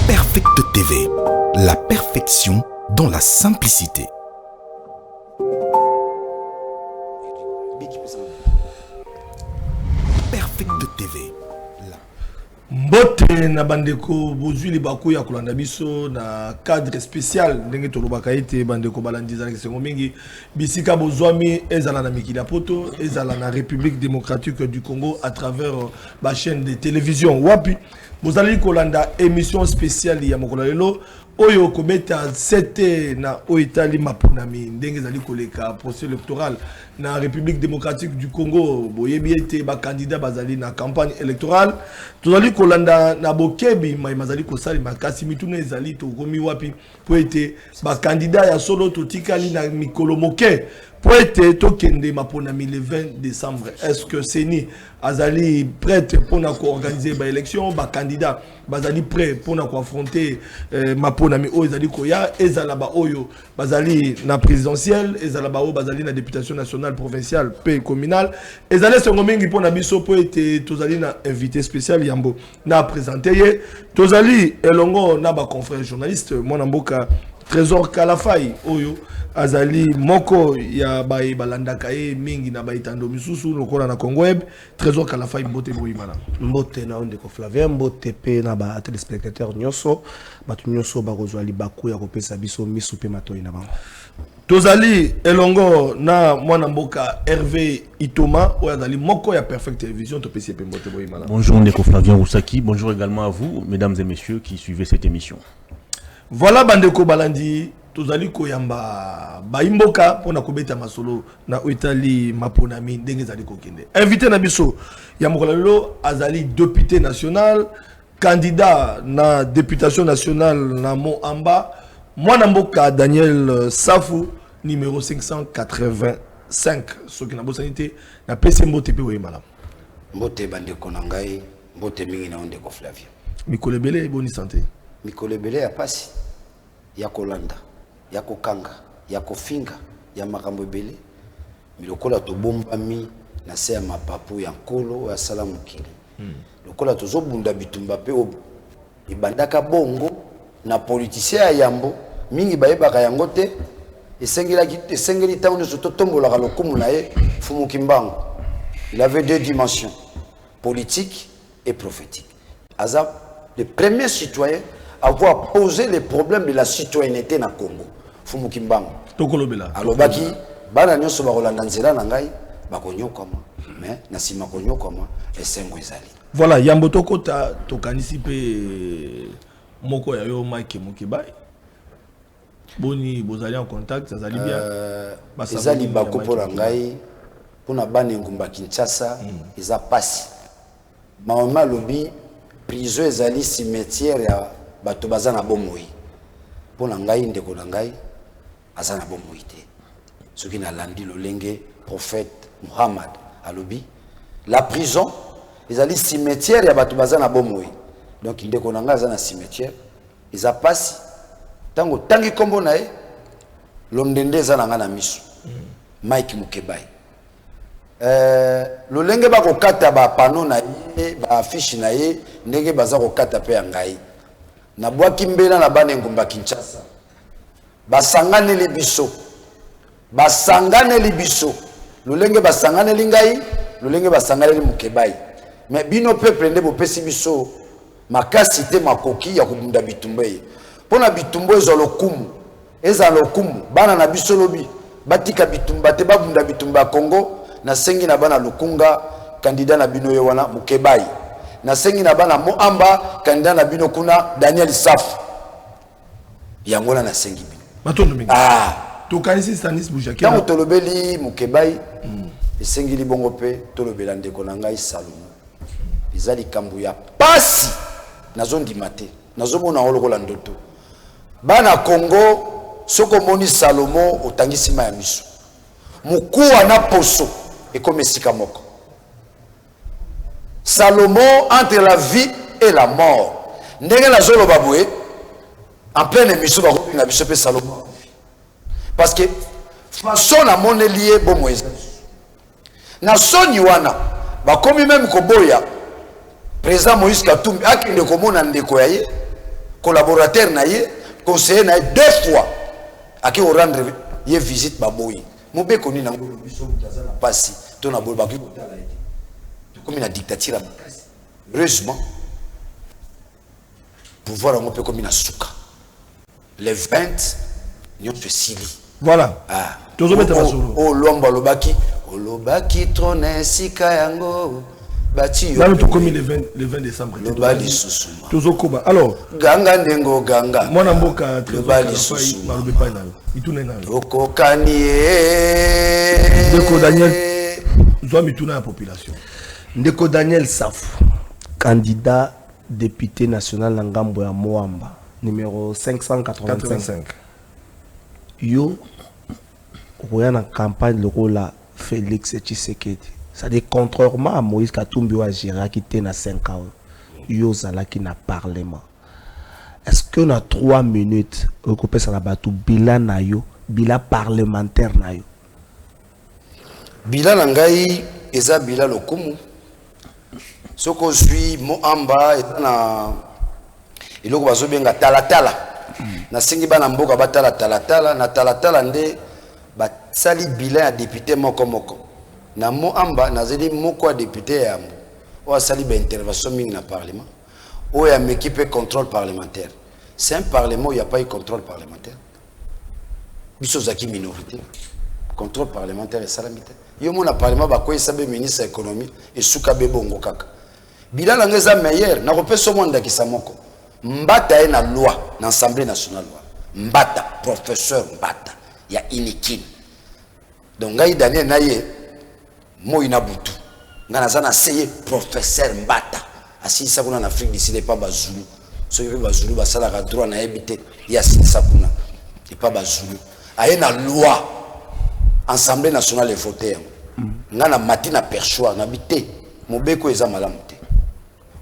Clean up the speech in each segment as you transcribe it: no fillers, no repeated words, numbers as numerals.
Perfect TV, la perfection dans la simplicité. Perfect TV. Mbote na bandeko bozwi libako ya kolanda biso na cadre spécial ndenge tolobaka ete bandeko balandiza na sengo mingi bisika bozwami ezala na mikili ya poto ezala na République démocratique du Congo à travers ba chaîne de télévision wapi bozali kolanda émission spéciale ya mokolo lelo oyo kobeta 7 na oitali maponami ndenge zali koleka procès électoral na République démocratique du Congo boyebi ete ba candidat bazali na campagne électorale tozali kolanda na bokebi mai mazali kosali makasi mituna ezali to komi wapi po ete ba candidat ya solo totikali na mikolo moke po ete tokende maponami le 20 décembre. Est-ce que Seni azali prête pour organiser ba élection ba candidat bazali prêt pour affronter maponami o ezali koya ezala ba oyo bazali na présidentielle ezala ba o bazali na députation nationale provinciale pe communale ezali songo mingi pona biso po ete tozali na invité spécial yambo na présenter ye tozali elongo na ba confrère journaliste mwana mboka Trésor Kalafai oyo azali moko ya bae balandaka ye mingi na baitando misusu lokola na Congo web Trésor Kalafai mbote boyimana mbote na onde ko Flavien mbote pe na ba téléspectateurs nyoso batu nyoso bakozwa libaku ya kopesa biso misu pe matoi na bango tozali elongo na mwana mboka Hervé Itoma oyo azali moko ya Perfect Télévision to pesi pe mbote boyimana. Bonjour Ndeko Flavien Roussaki, bonjour également à vous mesdames et messieurs qui suivez cette émission. Voilà bandeko balandi tozali koyamba baimboka pona kobeta masolo na Italie maponami ndenge zali kokende. Invité na biso ya mokolalo azali député national, candidat na députation nationale na Moamba, mwana mboka Daniel Safu numéro 585 soki na bosanité na PC mbote pe wemala. Mbote bandeko na ngai, mbote mingi na ondeko Flavien. Mikolo belé boni santé. Mikolo belé ya pasi ya kolanda ya kokanga ya kofinga ya makambo belé milokola to bombami na se ya mapapu ya nkolo ya salamu kili lokola to zobunda bitumba pe ibandaka bongo na politicien ya yambo mingi bayebaka yango te esengeli tauni soto tombola lokumu na ye fumu kimbango. Il avait deux dimensions, politique et prophétique. Azab le premier citoyen à avoir posé les problèmes de la citoyenneté na Congo. Fumu Kimbango. Tokolobela. Alobaki, bana nyoso ba Rolanda nzela na ngai, ba konyo koma. Mais na sima konyo koma, esengo ezali. Voilà, yambo tokota tokanisi pe moko ya yo Mike Mukibai. Boni bozali en contact, ça zali bien. Ezali ba kopola ngai pona bana ngumba Kinshasa, eza pasi. Maoma lobi prison ezali cimetière ya bato bazana bomoi pona ngai ndeko na ngai azana bomoi te soki na landi lolenge prophète Muhammad alobi la prison ezali cimetière ya bato bazana bomoi donc ndeko na ngai azana cimetière eza pasi tango tangi kombo na ye lomdende ezana nga na miso Mike Mukebai lolenge bakokata ba pano na ye ba affiche na ye ndenge baza kokata pe ya ngai na bwaki mbela na bana ngumba Kinshasa basangane libiso lolenge basangane lingai lolenge basangane Mukebai mais bino peuple nde bopesi biso makasi te makoki ya kubunda bitumbe pona bitumbo eza lokumu bana na biso lobi batika bitumba te babunda bitumba Congo na sengi na bana lukunga candidat na bino yewana Mukebai na sengi na bana Moamba candidat na bino kuna Daniel Safu yangola na sengi bino matondo mingi to kanisi Stanis Bujaki tango tolobeli Mukebai esengi libongo pe tolobela ndeko na ngai Salomo ezali kambu ya pasi nazondima te nazomona olokola ndoto bana Congo soko moni Salomo otangisi ma ya miso mukuwa na poso et comme Sikamoko. Salomon entre la vie et la mort. Ndenge la zolo baboué en pleine émission na biso Salomon. Parce que façon na mon lié bon Moïse. Na soni wana bakomi même koboya président Moïse Katumbi akende komona ndeko ya ye collaborateur na ye conseiller na ye 2 fois aki rendre ye visite baboyi mobeko ni nango biso mutaza na pasi to na boye baki kotala ete tokomi na dictature makasi heureusement pouvoir yango mpe komi na suka les 20 nyonso esili voilà tozobeta basolo olomba olobaki trone esika yango bati yo nalo tokomi le 20 décembre lobali susuma tozokoba alors ganga ndengo ganga mwana mboka lobali susuma malobe pa nalo itune nalo okokani ndeko Daniel zwa mituna ya population ndeko Daniel Safu candidat député national na ngambo ya Moamba numéro 585 yo oya na campagne lokola Félix Tshisekedi c'est-à-dire contrairement à Moïse Katumbi wa Gérard qui était na 5 ans yo zalaki na parlement est-ce que na 3 minutes okopé ça la batu bilan na yo bilan parlementaire na yo bilan na ngai eza bilan lokumu soko zwi Moamba na iloko bazobenga talatala na singi bana mboka batala talatala na talatala nde basali bilan ya député moko na Moamba nazeli moko ya député ya mbo o asali ba intervention mingi na parlement o ya m'équipe contrôle parlementaire c'est un parlement où il n'y a pas eu contrôle parlementaire biso zaki minorité contrôle parlementaire et salamité yo mona parlement ba koy sabe ministre de l'économie et suka bebongo kaka bilan la ngeza meilleur na kopesa monde ki moko mbata e na loi na assemblée nationale mbata professeur mbata ya inikin donc ngai Daniel naye moi na butu ngana zana seye professeur mbata asisa kuna na Afrique d'ici pas bazulu so yebe bazulu basala ka droit na ebité ya asisa kuna et pas bazulu aye na loi assemblée nationale et voter ngana matina perchoir na bité mobeko eza malamu te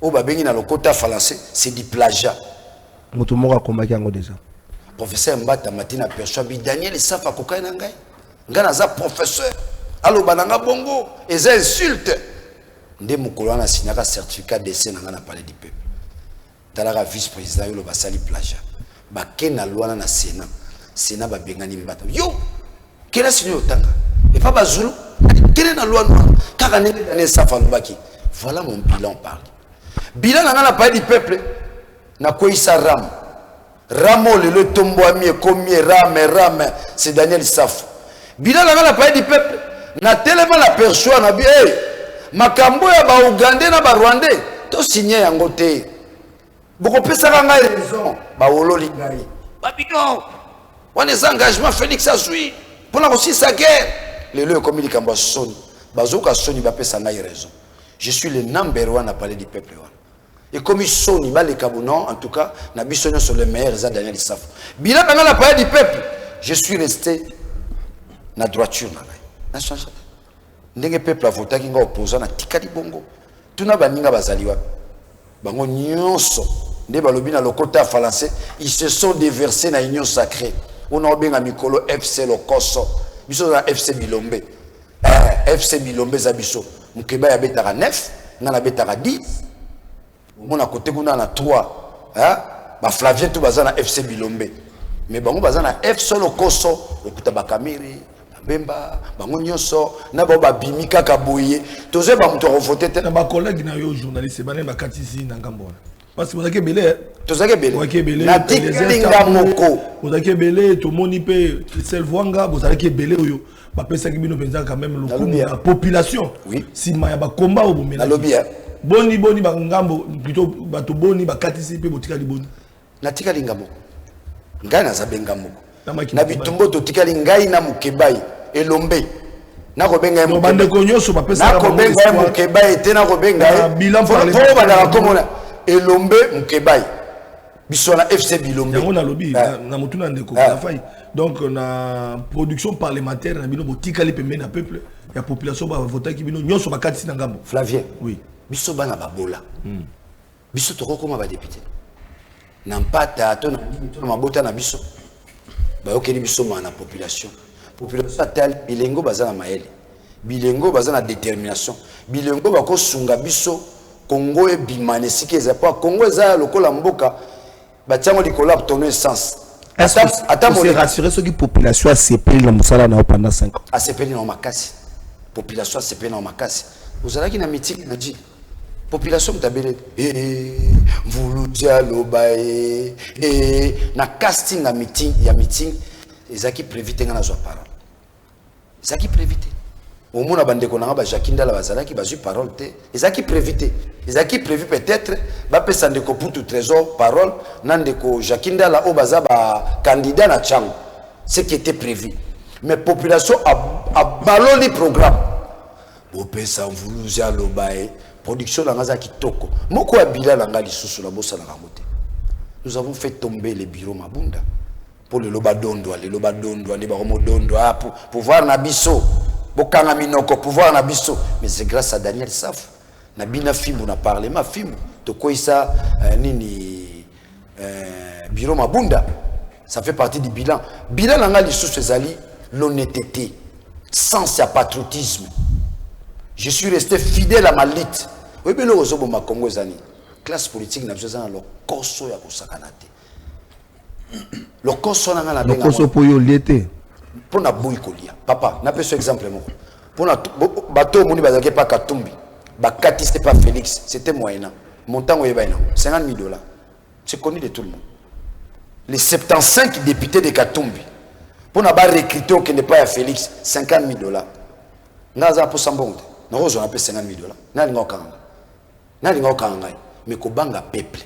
o babengi na lokota français c'est du plagiat mutu moko akomaki yango déjà professeur mbata matina perchoir bi Daniel Safa kokai na ngai ngana za professeur allo bananga bongo eza insulte nde mukolo na signaka certificat d'essai na ngana palais du peuple talaka vice président yo lo basali plagiat bakena loi na Sénat ba bengani mbata yo kena sinyo tanga et pas bazulu kena na loi noire kaka nenge Daniel Safa lobaki voilà mon bilan parle bilan na ngana palais du peuple na koisa ramo le tombo ami komi rame c'est Daniel Safa bilan na ngana palais du peuple na tellement la perçoit na bi makambo ya ba Ougandais na ba Rwandais to signer yango te boko pesa nga raison ba wololi ngai babino wana engagement Félix azui pour la aussi sa guerre les le comme likambo soni bazoka soni ba pesa ngai raison je suis le number 1 à parler du peuple et comme soni ba le kabunon en tout cas na biso sur le meilleur za Daniel Safa bilan na la parler du peuple je suis resté na droiture na ngai na change ndenge peuple a voté ki nga opposant na tikali bongo tuna baninga bazali wa bango nyonso nde balobi na lokota français ils se sont déversés na union sacrée on a benga mikolo FC Lokoso biso na FC Bilombe FC Bilombe za biso mukeba ya betaka 9 na betaka 10 mona côté kuna na 3 ba Flavien tout baza na FC Bilombe mais bango baza na FC Lokoso okuta bakamiri bemba bango nyonso na ba bimi kaka boye toze ba muto voter te na ba collègue na yo journaliste ba ne ba katisi na ngambo parce que vous avez belé tozake belé na tikalinga moko vous avez belé to moni pe Christelle Vwanga vous avez belé oyo ba pesa ki bino penza quand même la population oui si ma ya ba combat au bomela lobby boni ba ngambo plutôt ba to boni ba katisi pe botika li boni na tikalinga moko ngai na zabenga moko na bitumbo to tikalinga na mukebai elombe na kobenga mo bande ko nyoso ba pesa na kobenga mukebai te na kobenga bilan pour ba komona elombe mukebai biso na FC Bilombe yango na lobby na mutuna ndeko la faille donc na production parlementaire na bino botikali pembe na peuple ya population ba voter ki bino nyoso ba katisi na ngambo Flavien oui biso bana babola biso to kokoma ba député na mpata to na mabota na biso ba okeli biso na population atali bilengo baza na maele bilengo baza na détermination bilengo bako sunga biso Congo et bimane siki eza pas Congo eza lokola mboka batiango likolo tono essence est-ce que c'est rassurer ceux qui population a sepeli na musala na pendant 5 ans a sepeli na makasi population a sepeli na makasi ozalaki na meeting na dit population mtabele mvuludia lobae na casting na meeting ezaki prévité nga na zo parole ezaki prévité au monde bandeko na ba Jakinda la bazalaki bazui parole te ezaki prévité ezaki prévu peut-être ba pesa ndeko putu trésor parole na ndeko Jakinda la o baza ba candidat na chang ce qui était prévu mais population a baloli programme bo pesa mvuludia lobae production la ngaza kitoko moko ya bila la ngali susu la bossa la ngamote nous avons fait tomber les bureaux Mabunda pour le lobadondo les baromodondo pour voir na biso bokanga minoko pouvoir na biso mais c'est grâce à Daniel Saf na bina fimbu na parlement fimbu to koisa nini bureau Mabunda ça fait partie du bilan la ngali susu ezali l'honnêteté sans patriotisme. Je suis resté fidèle à ma lutte. Oui, mais le Rosobo ma Congo zani. Classe politique n'a besoin de koso ya kosakanate. Le koso na ngala benga. Le koso pour yo l'été. Pour na boy kolia. Papa, n'a pas ce exemple mo. Pour na bateau moni bazake pas Katumbi. Ba katiste pas Félix, c'était moyen. Montant oyeba ina. $50,000. C'est connu de tout le monde. Les 75 députés de Katumbi. Pour na ba recruter qui n'est pas à Félix, $50,000. Ngaza pour sambonde. Na rozo na pe $50,000. Na linga okanga. Na linga okanga. Mais ko banga peuple.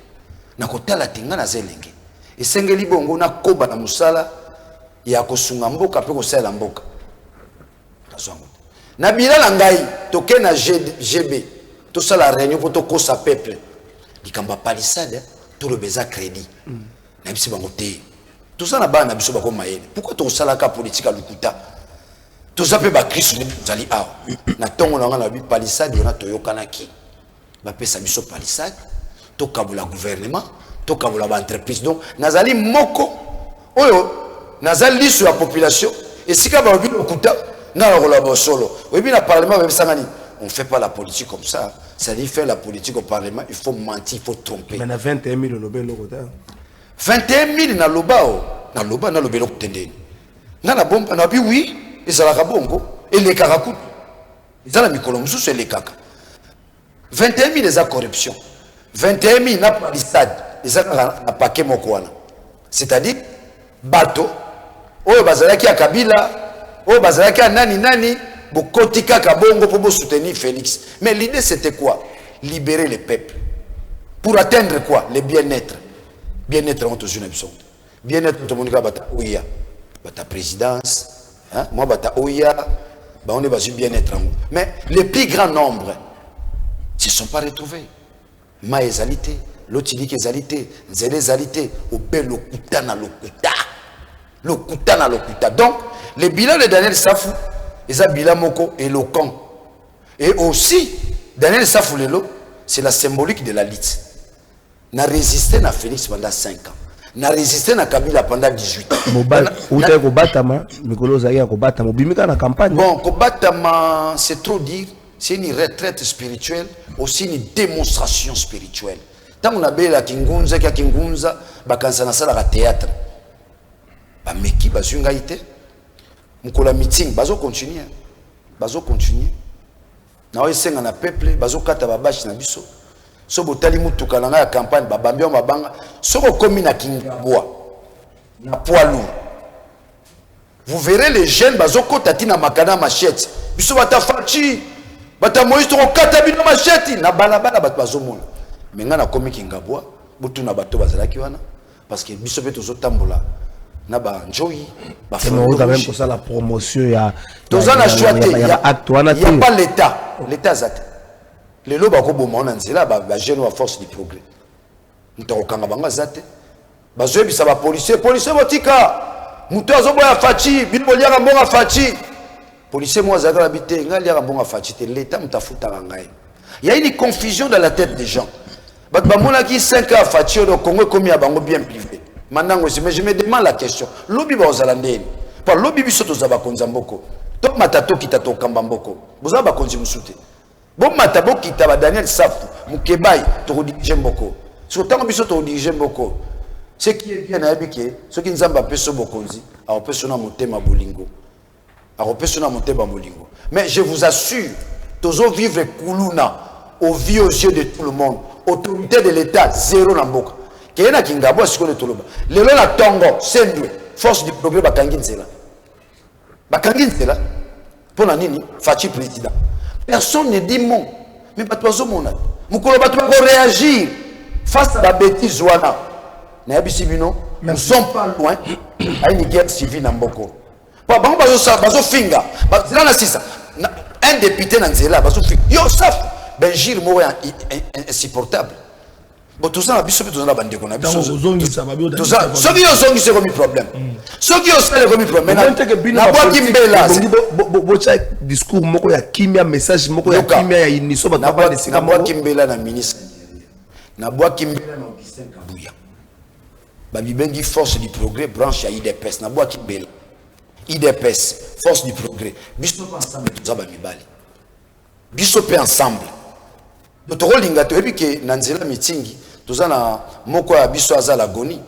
Na ko tala tinga na zelenge. Esengeli bongo na koba na musala ya kosunga mboka pe ko sala mboka. Tazwango. Na bilala ngai toke na GB. To sala réunion pour to kosa peuple. Likamba palissade tout le beza crédit. Na bisi bango te. Tout ça na ba na biso bako mayele. Pourquoi to sala ka politique à lukuta? Tout ça peut battre sur les zali a. Na tongo na ngana bi palissade na toyokanaki. Ba pesa biso palissade. To kabula gouvernement, to kabula ba entreprise. Donc nazali moko oyo nazali sur la population et si ka ba bi lokuta na la ba solo. Oui bien le parlement même sangani. On fait pas la politique comme ça. Ça dit faire la politique au parlement, il faut mentir, il faut tromper. Mais na 21,000 lobe lokota. 21,000 na lobao, na loba na lobelo tendeni. Na na bomba na bi oui. Et ça la bongo et les karakou ils ont la mikolom sous les kaka 21,000 les corruption 21,000 na palissade ils ont na paquet mokwana c'est-à-dire bateau oyo bazalaki ya Kabila oyo bazalaki ya nani bokotika kabongo pour soutenir Félix mais l'idée c'était quoi libérer les peuples pour atteindre quoi le bien-être on toujours une besoin bien-être tout le monde bata ouya bata présidence. Hein? Moi, on est bien-être. Mais les plus grands nombres ne se sont pas retrouvés. Ma ezalité, l'otili ezalité, zélé ezalité, au bel lokuta na lokuta. Donc, les bilans de Daniel Safou, ils ont bilan moko éloquent. Et aussi, Daniel Safou Lelo, c'est la symbolique de la lutte. N'a résisté à Félix pendant 5 ans. Na résisté na Kabila pendant 18 ans. Bon, Kobatama, c'est trop dire, c'est une retraite spirituelle, aussi une démonstration spirituelle. Tant qu'on a bé la Kingunza, bakansana sala la théâtre. Ba meki bazunga ite. Mukola meeting, bazo continuer. Na oyesenga na peuple, bazo kata babashi na biso. So botali mutuka na ya campagne babambia mabanga soko komi na Kingabwa na poids lourd vous verrez les jeunes bazoko tati na makana machette biso bata fachi bata moïse to kata bino machette na balabala bat bazomona menga na komi Kingabwa butu na bato bazalaki wana parce que biso beto zotambola na ba enjoy ba faut quand même pour ça la promotion ya tozana choité il y a pas l'état zate les lois bako bomona nzela ba jeune wa force du progrès ntokanga banga zate bazoyebi sa ba policier botika muto azoboya fachi bino liaka mbonga fachi policier moi zaka habité ngali liaka mbonga fachi te l'état mutafuta ngai il y a une confusion dans la tête des gens ba mona ki 5 ans fachi au Congo comme ya bango bien privé maintenant mais je me demande la question lobi ba ozalande par lobi biso to zaba konza mboko to matato kitato kambamboko boza ba konzi musute bon matabo kitaba Daniel Safu mukebai to dirige mboko so tango biso to dirige mboko ce qui est bien na yebike ce qui nzamba peso bokonzi a peso na motema bolingo a peso na motema bolingo mais je vous assure tozo vivre kuluna au vie aux yeux de tout le monde autorité de l'état zéro na mboka kena kingabo siko le toloba lelo na tongo sendwe force du progrès bakangi nzela pour la nini Fachi président personne ne dit mot mais pas toi mona mukolo ba to réagir face à la bêtise wana na bisibino nous sommes pas loin à une guerre civile na mboko pa bango bazo finga bazila na sisa un député na nzela bazo finga yo saf Benjir mo insupportable. Bon tout ça na biso tout ça na bande ko na biso. Tout ça ceux qui ont zongi c'est comme problème. Ceux qui ont ça le comme problème. Na bois kimbela. Bo discours moko ya kimia message moko ya kimia ya iniso ba ba de sika bois kimbela na ministre. Na bois kimbela na Augustin Kabuya. Ba bibengi force du progrès branche ya IDPS na bois kimbela. IDPS force du progrès. Biso pas ensemble tout ça ba mibali. Biso pe ensemble. Notre rôle lingato et puis que nanzela mitingi tozana moko ya biso azala goni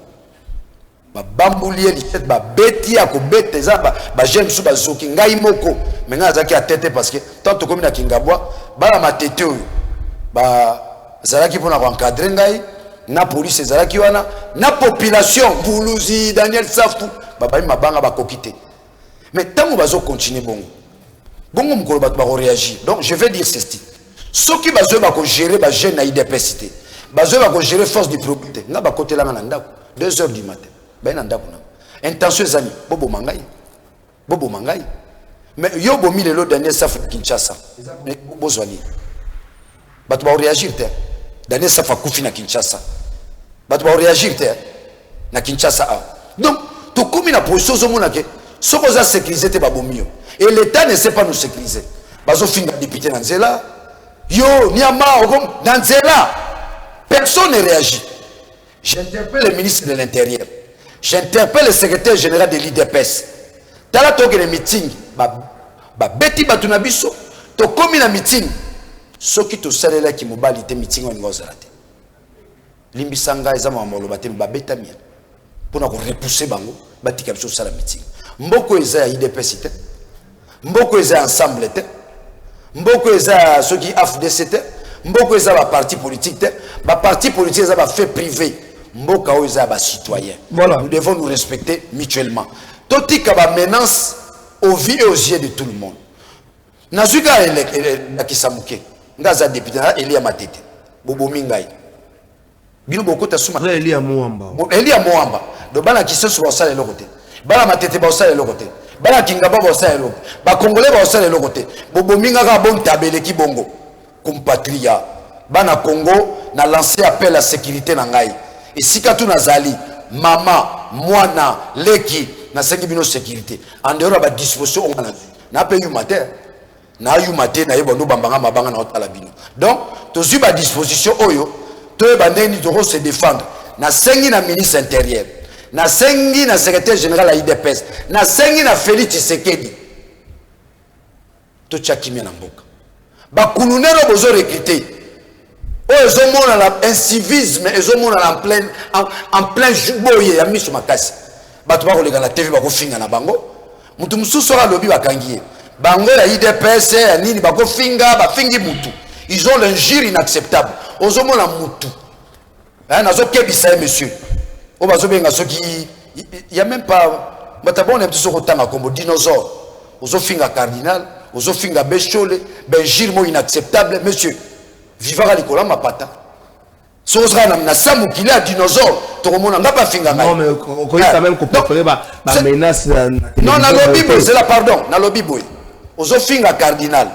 ba bambulie liset ba beti ya ko beteza ba jeune su ba zoki ngai moko menga azaki a tete parce que tant to komi na kingabwa ba matete oyo ba zalaki pona ko encadrer ngai na police zalaki wana na population buluzi Daniel Safu ba ba mabanga ba kokite mais tant bazo continuer bongo mukolo ba réagir donc je vais dire ceci. Ceux qui vont gérer les jeunes à IDPS, ils vont gérer force du propriété. Ils vont côté là 2h du matin. Intention les amis, bobo mangai. Mais yo bomi le Daniel Safu Kinshasa. Mais bobo zwani. Batu va réagir te. Daniel Safu kufi na Kinshasa. Batu va réagir te na Kinshasa. Donc to komi na position zo mona ke soko za sécuriser te babomio. Et l'état ne sait pas nous sécuriser. Bazo finga député na nzela. Yo, Niama, Nanzela, personne ne réagit. J'interpelle le ministre de l'Intérieur. J'interpelle le secrétaire général de l'IDPS. Tala toke le meeting, beti batunabiso, to komi na meeting. Soki to salela ki mobali te meeting on ngozalate. Limbisanga ezama molo batem babeta mia. Pona ko repousser bango, batika biso sala meeting. Mboko eza ya IDPS te. Mboko eza ensemble te. Mboko eza ceux qui AFDC te, mboko eza ba parti politique te, ba parti politique eza ba fait privé, mboko eza ba citoyen. Voilà. Nous devons nous respecter mutuellement. Totika ba menace aux vies et aux yeux de tout le monde. Nazuka na kisamuke, ngaza député Elia Matete, Bobo Mingai. Bino boko ta suma. Elia Moamba. Elia Moamba. Do bana kisesu ba sala lokote. Bana Matete ba sala lokote. Bala kingaba ba osala eloko ba congolais ba osala eloko te bobo minga ka bon tabele ki bongo compatriot bana Congo na lancer appel à sécurité na ngai et sika tu nazali mama mwana leki na sengi bino sécurité en dehors ba disposition on na pe yu matin na yeba no bambanga mabanga na otala bino donc to zu ba disposition oyo to ba ndeni to se défendre na sengi na ministre intérieur na sengi na secrétaire général à IDPS na sengi na Félix Tshisekedi to chakimia na mboka ba kulunero bozo recruter o ezomona la incivisme ezomona en plein juboye ya miso makasi bato ba kolega na TV ba ko finga na bango mutu mususu ra lobi bakangiye bango ya IDPS ya nini ba ko finga ba fingi mutu ils ont l'injure inacceptable ozomona mutu nazo kebisa monsieur il n'y a même pas. On a un comme dinosaure. Aux finga cardinal, aux finga béchole, benjir mo inacceptable, monsieur. Vivara Nicolas ma pata. Sozra na samu qu'il a dinosaure. Tout le monde n'a pas finga. Non, mais on connaît quand même qu'on peut pas menace. Non, na lobby boy, c'est la pardon. Na lobby boy. Aux finga cardinal,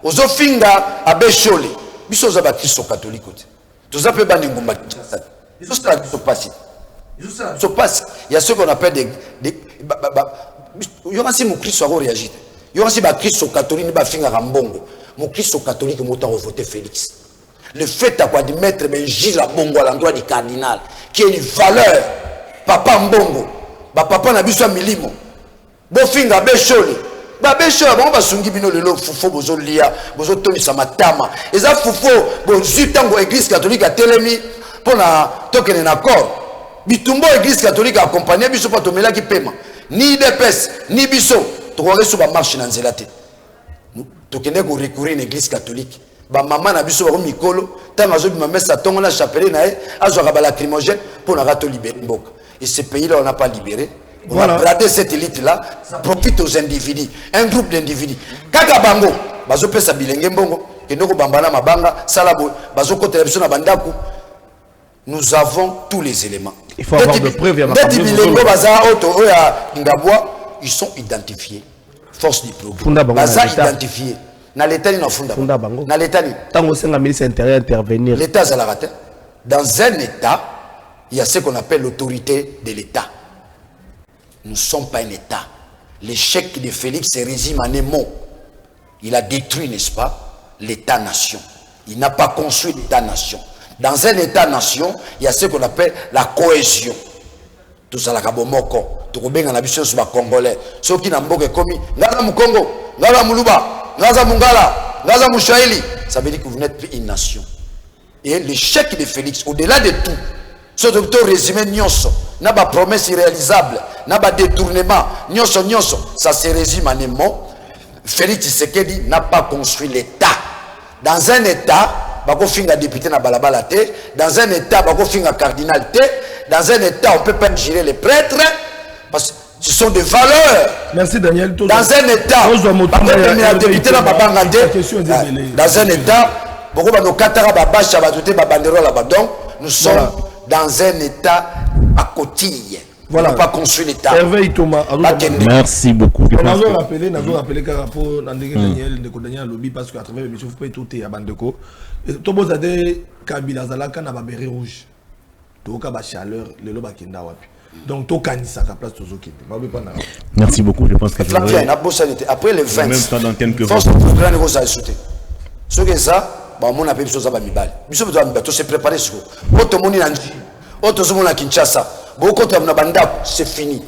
aux finga abéchole. Biso za baptiste catholique. Tout ça peut bandi ngumba. Ils ont ça qui se passe. Se passe, il y a ce qu'on appelle des il y aura si mon Christ soit réagi. Il y aura si ma Christ catholique va finir en bongo. Mon Christ catholique m'a voté Félix. Le fait à quoi de mettre Benjir à bongo à l'endroit du cardinal, qui est une valeur, papa mbongo, papa n'a besoin milimo. Bon finga béchole, babesho bon basungi bino lelo fufo bozolia bozotonisa matama eza fufo bozwi tango église catholique a telemi pona tokene na corps bitumbo église catholique accompagner biso pa tomelaki pema ni DPS ni biso tokoki so ba marche na nzela te tokende ko recourir na église catholique ba mama na biso ba mikolo tango azo bima mesa tongo na chapelle na e azwa ba lacrymogène pona rato libérer mboka et ce pays là on n'a pas libéré. On a bradé cette élite-là, ça profite aux individus, un groupe d'individus. Kaka bango, bazo pesa bilenge mbongo, kenoko bambana mabanga, salabo, bazo kote la biso na bandaku. Nous avons tous les éléments. Il faut avoir de preuves. Ils sont identifiés. Force du progrès. Baza identifié. Na l'état ni na funda. Na l'état ni. Tango senga ministre intérieur intervenir. L'état zalarate. Dans un état, il y a ce qu'on appelle l'autorité de l'état. Nous ne sommes pas un État. L'échec de Félix se résume en un mot. Il a détruit, n'est-ce pas, l'État-nation. Il n'a pas construit l'État-nation. Dans un État-nation, il y a ce qu'on appelle la cohésion. Tout ça, la kabomoko. Tout le monde a l'habitude sur les Congolais. Ceux qui n'ont pas commis, Ngaza Mukongo, Ngaza Muluba, Ngaza Mungala, Ngaza Mouchaïli. Ça veut dire que vous n'êtes plus une nation. Et l'échec de Félix, au-delà de tout, ce docteur résumé nyonso, n'a pas promesse irréalisable, n'a pas détournement, nyonso, ça se résume en un mot. Félix Tshisekedi n'a pas construit l'État. Dans un État, bako finga député na balabala te, dans un État, bako finga cardinal te, dans un État, on ne peut pas gérer les prêtres, parce que ce sont des valeurs. Merci Daniel. Dans un État, député na babanga te, dans un État, bako bano katara babasha batote babandero là-bas. Donc, nous sommes dans un État à cotille. Voilà. On n'a pas construit l'État. Merci beaucoup. On a rappelé que rapport Daniel lobby parce qu'à travers l'émission, il faut pas tout à Bandeko. Tobo Zade Kabila Zalaka n'a pas béré rouge. Toka ba chaleur, le loba kenda wapi. Donc to kanisa ka place tozo kende. Merci beaucoup. Je pense que après le 20. Même temps d'antenne que force pour grand niveau ça sauter. Ce que ça ba mon appel biso za ba mibali. Biso beto ba to se préparer sur. Auto moni na nji. Auto zo mona Kinshasa. Beaucoup de c'est fini.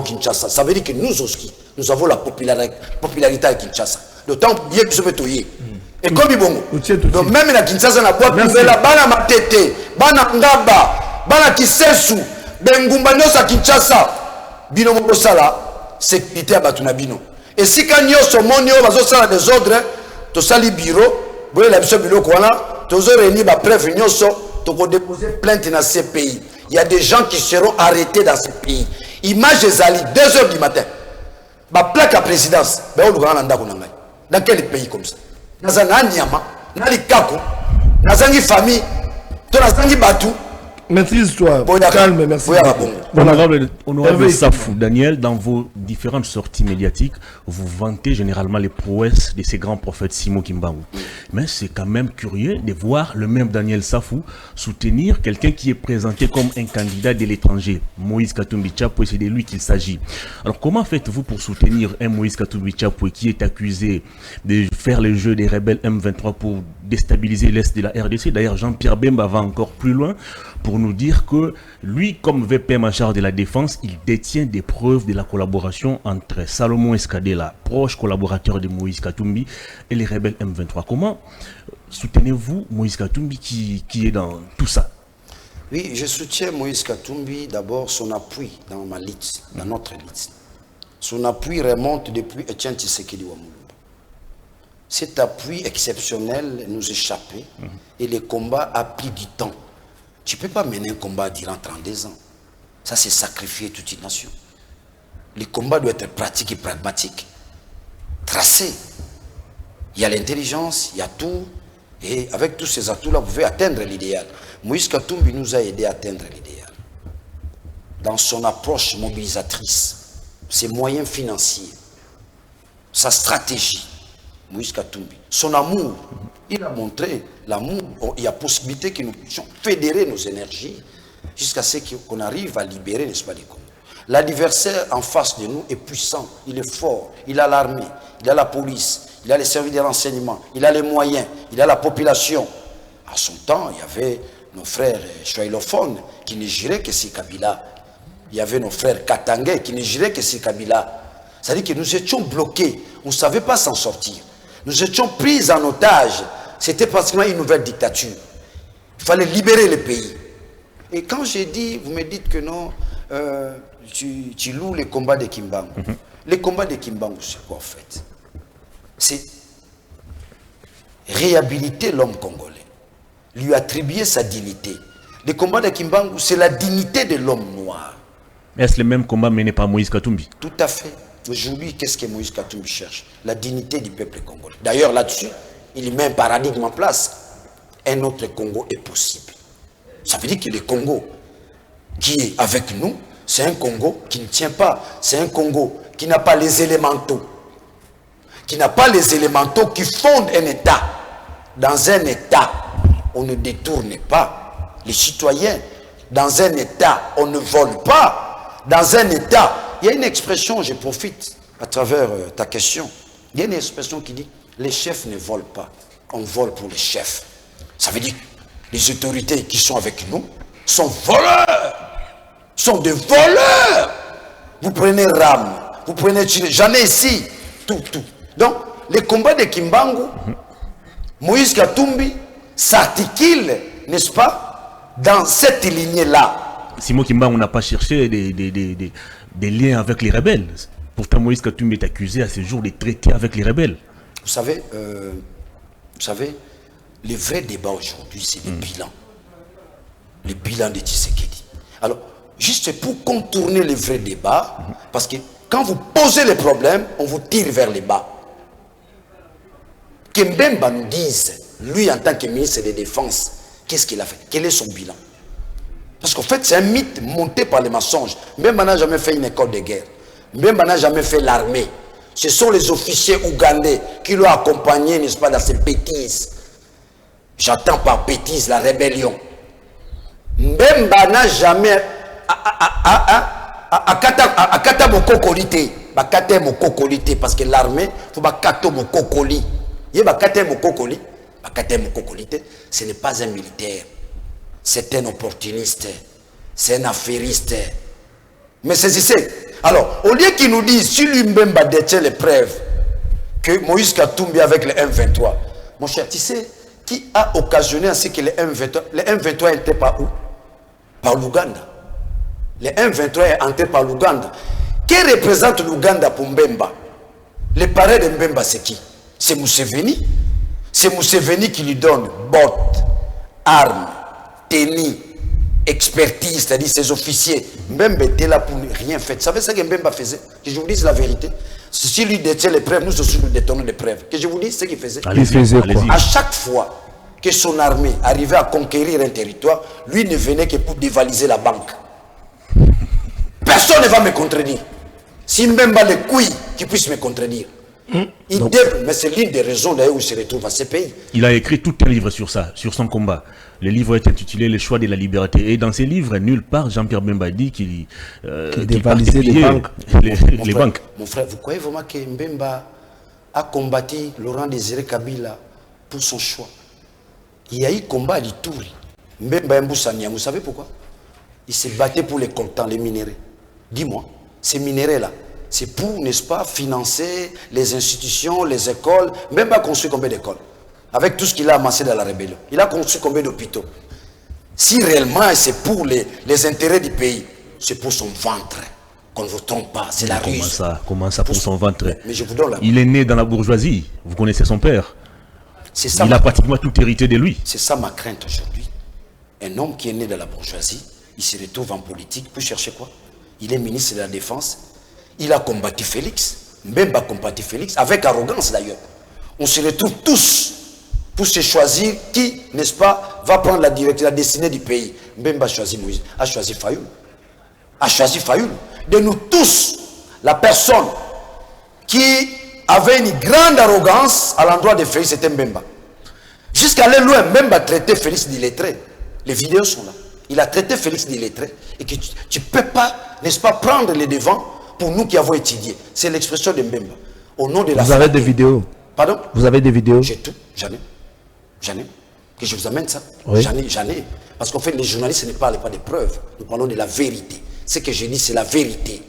Kinshasa. Ça veut dire que nous aussi, nous avons la popularité à Kinshasa. D'autant bien que je veux tout y. Et comme il bon. Donc même à Kinshasa, on a boîte la bana matete, bana ngaba, bana kisesu, bengumba nyosa Kinshasa. Bino mo sala, sécurité à batuna bino. Et si quand nyo so monio bazo sala des ordres, to sali bureau, boye la biso bureau quoi là, to zo réunir ba preuve nyoso, to ko déposer plainte dans ces pays. Il y a des gens qui seront arrêtés dans ce pays. Image des alliés, 2 h du matin. Ma plaque à présidence. Dans quel pays comme ça? Dans un Nyama, dans les Kako, dans une famille, dans un Batou. Maîtrise-toi, calme, merci. Honorable Safou, Daniel, dans vos différentes sorties médiatiques, vous vantez généralement les prouesses de ces grands prophètes Simo Kimbangu. Mais c'est quand même curieux de voir le même Daniel Safou soutenir quelqu'un qui est présenté comme un candidat de l'étranger, Moïse Katumbi Chapwe, c'est de lui qu'il s'agit. Alors comment faites-vous pour soutenir un Moïse Katumbi Chapwe qui est accusé de faire le jeu des rebelles M23 pour déstabiliser l'Est de la RDC? D'ailleurs, Jean-Pierre Bemba va encore plus loin pour nous dire que lui, comme VPM en charge de la défense, il détient des preuves de la collaboration entre Salomon Escadela, proche collaborateur de Moïse Katumbi, et les rebelles M23. Comment soutenez-vous Moïse Katumbi qui est dans tout ça? Oui, je soutiens Moïse Katumbi, d'abord son appui dans ma liste, dans notre liste. Son appui remonte depuis Etienne Tshisekedi Wamulumba. Cet appui exceptionnel nous échappait et le combat a pris du temps. Tu ne peux pas mener un combat durant 32 ans. Ça, c'est sacrifier toute une nation. Le combat doit être pratique et pragmatique. Tracé. Il y a l'intelligence, il y a tout. Et avec tous ces atouts-là, vous pouvez atteindre l'idéal. Moïse Katumbi nous a aidé à atteindre l'idéal. Dans son approche mobilisatrice, ses moyens financiers, sa stratégie, Moïse Katumbi, son amour, il a montré l'amour. Il y a possibilité que nous puissions fédérer nos énergies jusqu'à ce qu'on arrive à libérer, n'est-ce pas, les Congos. L'adversaire en face de nous est puissant, il est fort, il a l'armée, il a la police, il a les services de renseignement, il a les moyens, il a la population. À son temps, il y avait nos frères choilophones qui ne juraient que c'est Kabila. Il y avait nos frères Katangais qui ne juraient que c'est Kabila. C'est-à-dire que nous étions bloqués. On ne savait pas s'en sortir. Nous étions pris en otage. C'était pratiquement une nouvelle dictature. Il fallait libérer le pays. Et quand j'ai dit, vous me dites que non, tu loues les combats de Kimbangu. Les combats de Kimbangu, c'est quoi en fait? C'est réhabiliter l'homme congolais, lui attribuer sa dignité. Les combats de Kimbangu, c'est la dignité de l'homme noir. Est-ce le même combat mené par Moïse Katumbi? Tout à fait. Aujourd'hui, qu'est-ce que Moïse Katumbi cherche? La dignité du peuple congolais. D'ailleurs, là-dessus, il met un paradigme en place. Un autre Congo est possible. Ça veut dire que le Congo qui est avec nous, c'est un Congo qui ne tient pas. C'est un Congo qui n'a pas les élémentaux. Qui n'a pas les élémentaux qui fondent un État. Dans un État, on ne détourne pas les citoyens. Dans un État, on ne vole pas. Dans un État, il y a une expression, je profite à travers ta question. Il y a une expression qui dit, les chefs ne volent pas. On vole pour les chefs. Ça veut dire que les autorités qui sont avec nous sont voleurs. Sont des voleurs. Vous prenez Ram, vous prenez Chile, j'en ai ici. Tout. Donc, les combats de Kimbangu, Moïse Katumbi s'articule, n'est-ce pas, dans cette lignée-là. Simon Kimbangu n'a pas cherché des liens avec les rebelles. Pourtant, Moïse Katumbi est accusé à ce jour de traiter avec les rebelles. Vous savez, le vrai débat aujourd'hui, c'est le bilan. Le bilan de Tshisekedi. Alors, juste pour contourner le vrai débat, parce que quand vous posez les problèmes, on vous tire vers le bas. Que Mbemba nous dise, lui en tant que ministre de la Défense, qu'est-ce qu'il a fait? Quel est son bilan? Parce qu'en fait, c'est un mythe monté par les mensonges. Mbemba n'a jamais fait une école de guerre. Mbemba n'a jamais fait l'armée. Ce sont les officiers ougandais qui l'ont accompagné, n'est-ce pas, dans ces bêtises. J'attends par bêtise la rébellion. Mbemba n'a jamais akata mokokolité. Bakate mokokolité parce que l'armée, faut bakato mokokoli. Yé bakate mokokoli. Bakate mokokolité, ce n'est pas un militaire. C'est un opportuniste. C'est un affairiste. Mais saisissez. Alors, au lieu qu'il nous dise, si lui Mbemba détient les preuves que Moïse Katumbi avec le M23, mon cher, tu sais, qui a occasionné ainsi que les M23 étaient par où? Par l'Ouganda. Les M23 est entré par l'Ouganda. Qui représente l'Ouganda pour Mbemba? Le parrain de Mbemba, c'est qui? C'est Museveni. C'est Museveni qui lui donne bottes, armes, tennis, expertise, c'est-à-dire ses officiers. Mbemba était là pour rien faire. Vous savez ce que Mbemba faisait? Que je vous dise la vérité. Si lui détient les preuves, nous aussi nous détenons les preuves. Que je vous dise ce qu'il faisait. À chaque fois que son armée arrivait à conquérir un territoire, lui ne venait que pour dévaliser la banque. Personne ne va me contredire. Si Mbemba le couille, qui puisse me contredire. Mais c'est l'une des raisons d'ailleurs où il se retrouve à ce pays. Il a écrit tout un livre sur ça, sur son combat. Le livre est intitulé Le choix de la liberté. Et dans ces livres, nulle part, Jean-Pierre Mbemba dit qu'il dévalisait les banques. Les banques. Mon frère, vous croyez vraiment que Mbemba a combattu Laurent Désiré Kabila pour son choix? Il y a eu combat à l'Ituri. Mbemba Mboussania, vous savez pourquoi? Il s'est battu pour les coltans, les minéraux. Dis-moi, ces minéraux-là, c'est pour, n'est-ce pas, financer les institutions, les écoles. Mbemba a construit combien d'écoles? Avec tout ce qu'il a amassé dans la rébellion. Il a construit combien d'hôpitaux? Si réellement c'est pour les intérêts du pays, c'est pour son ventre. Qu'on ne vous trompe pas, c'est la ruse. Comment ça pour son ventre? Mais je vous donne la... Il est né dans la bourgeoisie. Vous connaissez son père. Ça, il a pratiquement tout hérité de lui. C'est ça ma crainte aujourd'hui. Un homme qui est né dans la bourgeoisie, il se retrouve en politique pour chercher quoi? Il est ministre de la Défense. Il a combattu Félix. Mbemba a combattu Félix, avec arrogance d'ailleurs. On se retrouve tous pour se choisir qui, n'est-ce pas, va prendre la direction, la destinée du pays. Mbemba a choisi Moïse, a choisi Fayoul. A choisi Fayoul. De nous tous, la personne qui avait une grande arrogance à l'endroit de Félix, c'était Mbemba. Jusqu'à aller loin, Mbemba a traité Félix d'illettré. Les vidéos sont là. Il a traité Félix d'illettré. Et que tu ne peux pas, n'est-ce pas, prendre les devants pour nous qui avons étudié. C'est l'expression de Mbemba. Au nom de la Vous avez des vidéos? Pardon? Vous avez des vidéos? J'ai tout. J'en ai. Que je vous amène ça? Oui. J'en ai. Parce qu'en fait, les journalistes ne parlent pas des preuves. Nous parlons de la vérité. Ce que je dis, c'est la vérité.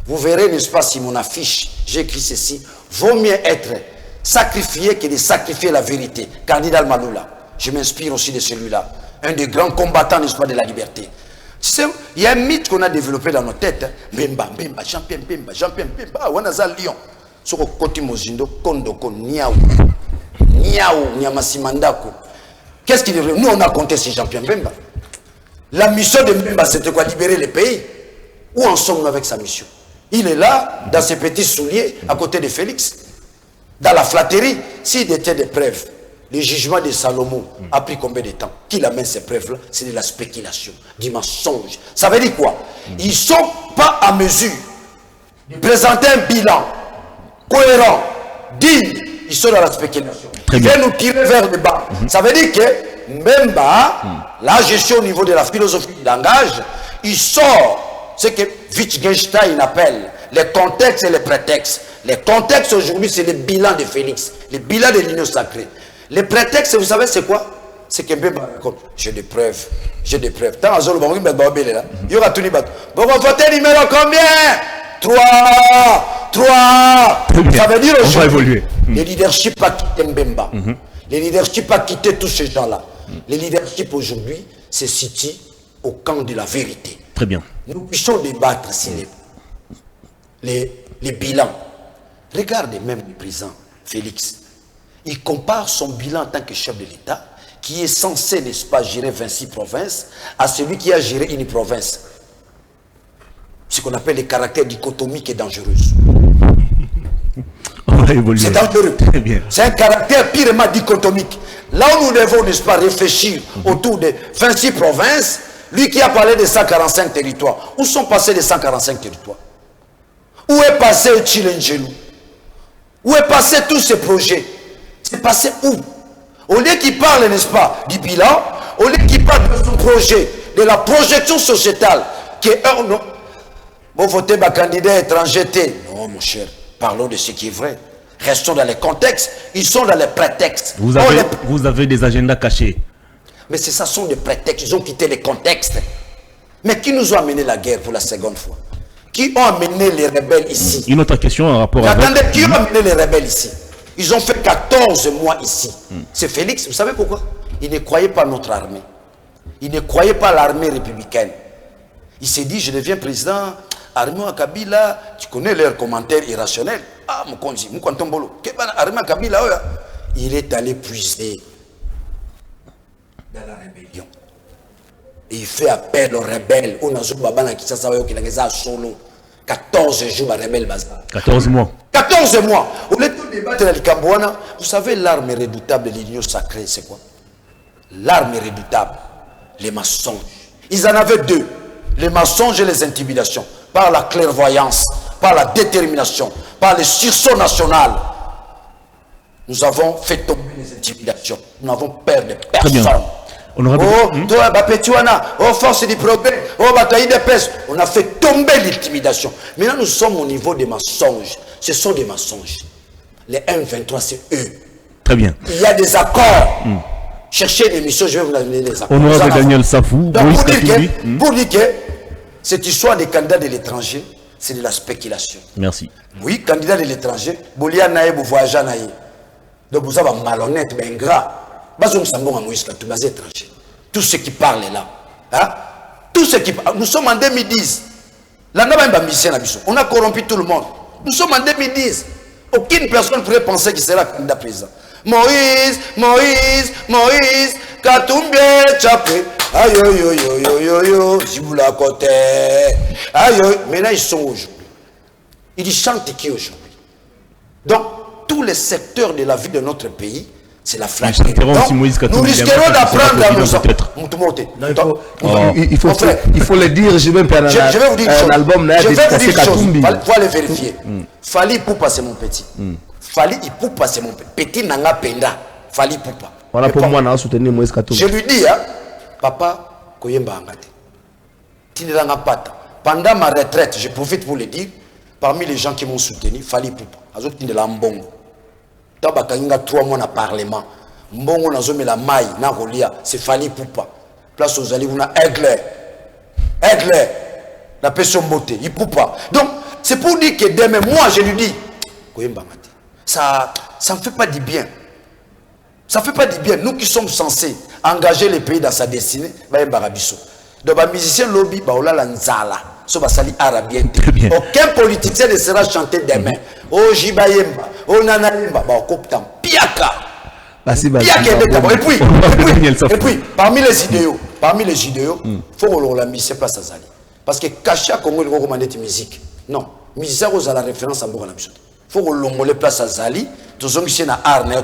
Vous verrez, n'est-ce pas, si mon affiche, j'ai écrit ceci, vaut mieux être sacrifié que de sacrifier la vérité. Cardinal Maloula, je m'inspire aussi de celui-là, un des grands combattants, n'est-ce pas, de la liberté. Il y a un mythe qu'on a développé dans nos têtes. Mbemba, Mbemba, Jean-Pierre Mbemba, Jean-Pierre Mbemba, Wanaza Lyon. Soko Koti Mozindo, Kondoko, Niaou, Nyamasimandako. Qu'est-ce qu'il dit? Nous, on a compté sur Jean-Pierre Mbemba. La mission de Mbemba, c'était quoi? Libérer les pays. Où en sommes-nous avec sa mission? Il est là, dans ses petits souliers, à côté de Félix. Dans la flatterie, s'il était des preuves, le jugement de Salomon a pris combien de temps? Qu'il amène ces preuves-là? C'est de la spéculation, du mensonge. Ça veut dire quoi? Ils ne sont pas à mesure de présenter un bilan cohérent, digne. Ils sont dans la spéculation. Ils viennent nous tirer vers le bas. Ça veut dire que même là, je suis au niveau de la philosophie du langage, il sort ce que Wittgenstein appelle les contextes et les prétextes. Les contextes aujourd'hui, c'est le bilan de Félix, le bilan de l'union sacrée. Les prétextes, vous savez, c'est quoi? C'est que j'ai des preuves, j'ai des preuves. Tant que il y aura tout le monde. Bon, voter numéro combien? 3. Ça veut dire aujourd'hui, le leadership a quitté Mbemba. Le leadership a quitté tous ces gens-là. Le leadership aujourd'hui se situe au camp de la vérité. Très bien. Nous puissions débattre sur les bilans. Regardez même le président Félix. Il compare son bilan en tant que chef de l'État, qui est censé, n'est-ce pas, gérer 26 provinces, à celui qui a géré une province. Ce qu'on appelle les caractères dichotomiques et dangereux. C'est dangereux. C'est un caractère purement dichotomique. Là où nous devons, n'est-ce pas, réfléchir autour de 26 provinces, lui qui a parlé de 145 territoires. Où sont passés les 145 territoires? Où est passé Chilengelou? Où est passé tous ces projets? C'est passé où? Au lieu qu'il parle, n'est-ce pas, du bilan, au lieu qu'il parle de son projet, de la projection sociétale, qui est un non. Vous votez ma candidat étranger. Non, mon cher, parlons de ce qui est vrai. Restons dans les contextes, ils sont dans les prétextes. Vous avez des agendas cachés. Mais c'est ça, sont des prétextes, ils ont quitté les contextes. Mais qui nous ont amené la guerre pour la seconde fois? Qui ont amené les rebelles ici? Une autre question en rapport avec... Attendez, qui ont amené les rebelles ici? Ils ont fait 14 mois ici. C'est Félix, vous savez pourquoi? Il ne croyait pas notre armée. Il ne croyait pas l'armée républicaine. Il s'est dit, je deviens président, armée à Kabila, tu connais leurs commentaires irrationnels. Ah, mon conji, mon contombolo. Armée à Kabila, il est allé puiser dans la rébellion. Et il fait appel aux rebelles. On a joué Babana qui s'est qui l'a solo. 14 jours à rebelle bazar. 14 mois. 14 mois. Au lieu de débattre dans le Cambouana, vous savez, l'arme redoutable de l'union sacrée, c'est quoi? L'arme redoutable, les mensonges. Ils en avaient deux. Les mensonges et les intimidations. Par la clairvoyance, par la détermination, par le sursaut national. Nous avons fait tomber les intimidations. Nous n'avons peur de personne. Honorable. Oh, toi, Bapetiwana, oh, force du progrès, oh, bataille de peste. On a fait tomber l'intimidation. Maintenant, nous sommes au niveau des mensonges. Ce sont des mensonges. Les M23, c'est eux. Très bien. Il y a des accords. Cherchez l'émission, je vais vous amener les accords. Honorable Daniel Safou. Donc, pour dire que cette histoire des candidats de l'étranger, c'est de la spéculation. Merci. Oui, candidat de l'étranger, Bolia Naye, vous voyagez Naye. Donc, vous avez malhonnête, mais ingrat. Tout ce qui parle est là. Hein? Tout ce qui parle. Nous sommes en 2010. On a corrompu tout le monde. Nous sommes en 2010. Aucune personne ne pourrait penser qu'il sera candidat président. Moïse, Katumbe, Tchapé. Aïe, aïe, aïe, aïe, aïe, aïe, si vous la côté. Aïe, aïe. Maintenant, ils sont aujourd'hui. Ils chantent qui aujourd'hui? Donc, tous les secteurs de la vie de notre pays, c'est la flatterie. Nous risquerons d'apprendre à nos enfants. Il faut le dire, je vais vous dire un album. Je vais vous dire une chose. Il faut aller vérifier. Fali Poupa, c'est mon petit. Fali Poupa, c'est mon petit. Nanga Penda. Fali Poupa. Voilà pour moi, on a soutenu Moïse Katumbi. Je lui dis, papa, Koyemba Angate. Tiniranga Pata. Pendant ma retraite, je profite pour le dire, parmi les gens qui m'ont soutenu, Fali Poupa. Azot Tinela Mbongo. Tabakanga 3 mois na parlement. Mbongo na zome la maille na rolia, c'est Fali Poupa. Place aux allées, on a Aigle. La personne beauté, il Poupa. Donc, c'est pour dire que demain, moi, je lui dis, ça ne fait pas du bien. Ça ne fait pas du bien. Nous qui sommes censés engager les pays dans sa destinée, donc, les musiciens lobby, aucun politicien ne sera chanté demain. Oh, Jibayemba, oh, Nanalemba, Piaka. Et puis, parmi les idéaux, il faut que la musique place à Zali. Parce que caché à Congo, il faut recommander la musique. Non, musicien, vous avez la référence à Bora. Il faut que l'on place à Zali. Tous les gens qui sont na arna,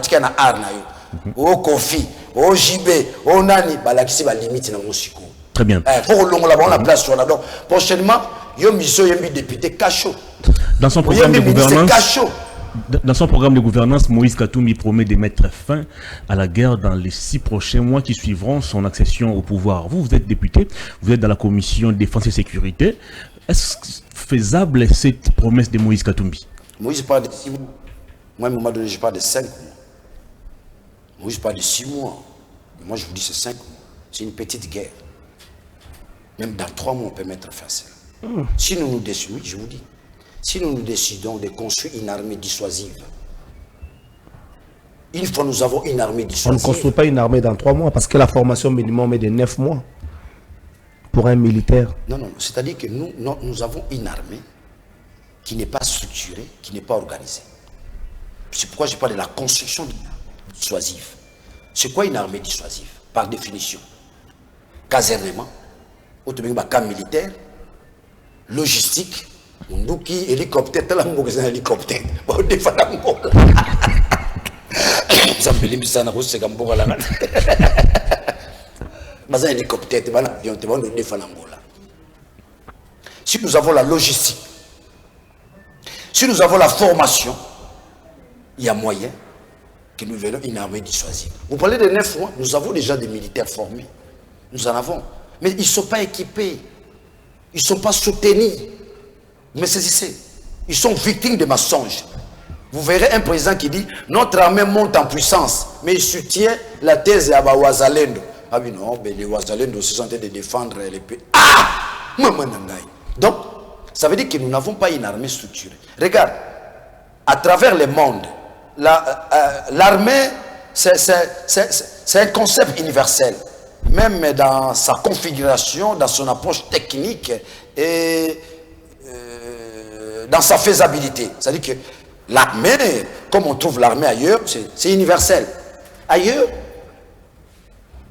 au Kofi, au JB, au Nani, qui se limite dans le musique. Très bien. Il faut que l'on la place sur la. Donc, prochainement, il y a un député Cachot. Dans son programme de gouvernance. Dans son programme de gouvernance, Moïse Katumbi promet de mettre fin à la guerre dans les 6 prochains mois qui suivront son accession au pouvoir. Vous êtes député, vous êtes dans la commission défense et sécurité. Est-ce faisable cette promesse de Moïse Katumbi? Moïse parle de 6 mois. Moi, à un moment donné, je parle de 5 mois. Moïse parle de 6 mois. Mais moi, je vous dis c'est 5 mois. C'est une petite guerre. Même dans 3 mois, on peut mettre fin à ça. Si nous nous décidons, je vous dis, si nous nous décidons de construire une armée dissuasive, une fois nous avons une armée dissuasive... On ne construit pas une armée dans 3 mois parce que la formation minimum est de 9 mois pour un militaire. Non, c'est-à-dire que nous avons une armée qui n'est pas structurée, qui n'est pas organisée. C'est pourquoi je parle de la construction d'une armée dissuasive. C'est quoi une armée dissuasive? Par définition, casernement, camp militaire, logistique, Munduki, hélicoptère, tel un hélicoptère. Bon, des fois, ça me dit ça, c'est comme pour la mais un hélicoptère, tu vas nous défendre Angola. Si nous avons la logistique, si nous avons la formation, il y a moyen que nous verrons une armée dissuasive. Vous parlez de 9 mois, nous avons déjà des militaires formés. Nous en avons. Mais ils ne sont pas équipés. Ils ne sont pas soutenus. Mais saisissez, ils sont victimes de mensonges. Vous verrez un président qui dit notre armée monte en puissance, mais il soutient la thèse à Wazalendo. Ah oui, non, mais les Wazalendo se sont en train de défendre les pays. Ah! Donc, ça veut dire que nous n'avons pas une armée structurée. Regarde, à travers le monde, l'armée, c'est un concept universel. Même dans sa configuration, dans son approche technique et dans sa faisabilité. C'est-à-dire que l'armée, comme on trouve l'armée ailleurs, c'est universel. Ailleurs,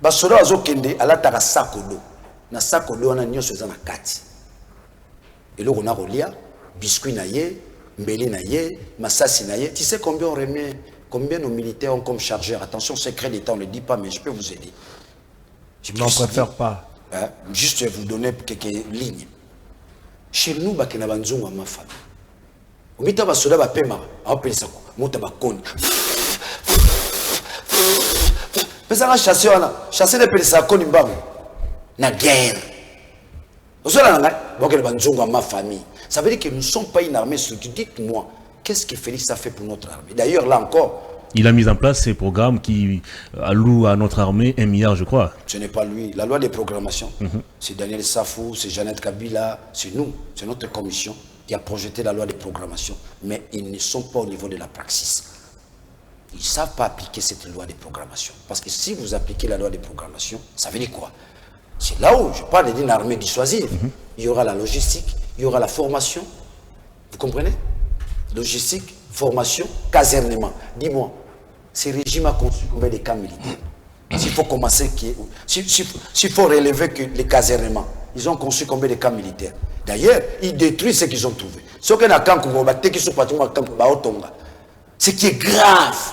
Basoro Azokende, Alatara Sakodo. Na Sakodo, on a nion sur na kati. Et là, on a relia, biscuit naye, mbeli naye, massassi naye. Tu sais combien on remet, combien nos militaires ont comme chargeur? Attention, secret d'État, on ne le dit pas, mais je peux vous aider. Je n'en préfère pas. Hein? Juste vous donner quelques lignes. Chez nous, il y a ma famille. Il y a des soldats qui ont mais chasseur, chasser les personnes qui ont na guerre. Ma famille. Ça veut dire que nous ne sommes pas une armée structurée. Dites-moi, qu'est-ce que Félix a fait pour notre armée? D'ailleurs, là encore, il a mis en place ces programmes qui allouent à notre armée 1 milliard, je crois. Ce n'est pas lui. La loi de programmation, c'est Daniel Safou, c'est Jeannette Kabila, c'est nous, c'est notre commission qui a projeté la loi de programmation. Mais ils ne sont pas au niveau de la praxis. Ils ne savent pas appliquer cette loi de programmation. Parce que si vous appliquez la loi de programmation, ça veut dire quoi? C'est là où je parle d'une armée dissuasive. Il y aura la logistique, il y aura la formation. Vous comprenez? Logistique, formation, casernement. Dis-moi, ce régime a conçu combien de camps militaires? S'il faut commencer, s'il faut relever que les casernements, ils ont conçu combien de camps militaires? D'ailleurs, ils détruisent ce qu'ils ont trouvé. Ce qui est grave.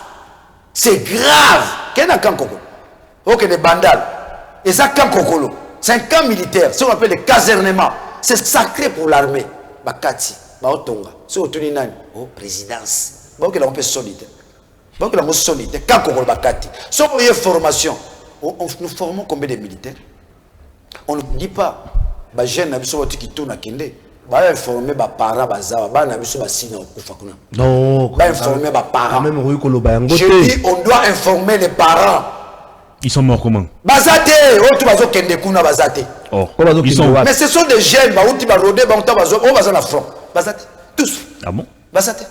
C'est grave. Quel est un camp Kokolo? Ok, des bandales. Et ça, camp Kokolo, c'est un camp militaire. Ce qu'on appelle le casernement. C'est sacré pour l'armée. Bakati, Baotonga. C'est au Tuninani. Oh, présidence. Bon, que l'on peut solide. Bon, que l'on peut solide. Camp Kokolo Bakati. Si on a une formation, nous formons combien de militaires? On ne dit pas. Les jeunes qui tournent à Kende. Bah informer les parents bah na biso ba sina okufa kuna. Non, bah informer les parents. Même Rui Koloba yango. Je dis on doit informer les parents. Ils sont morts comment? Bazate, tu bazo kende kuna bazate. Oh, ils sont mais ce sont des jeunes ba uti ba rodé ba on bazo la front. Bazate. Tous. Ah bon? Basate.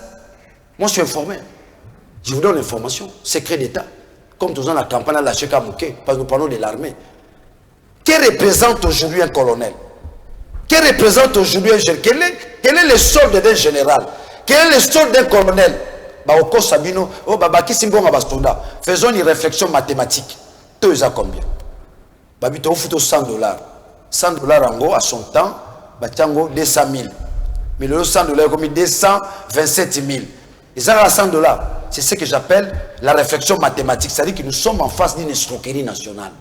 Moi, je suis informé. Je vous donne l'information. Secret d'État. Comme tous dans la campagne à la Cheka Mouké, parce que nous parlons de l'armée. Qui représente aujourd'hui un colonel? Qui représente aujourd'hui un général? Quel est le solde d'un général? Quel est le solde d'un colonel? Faisons une réflexion mathématique. Tout est à combien? Babito fout 100 dollars. 100 dollars en gros, à son temps, Batiango 200 000. Mais le 100 dollars comme 227 000. Et ça à 100 dollars. C'est ce que j'appelle la réflexion mathématique. C'est-à-dire que nous sommes en face d'une escroquerie nationale.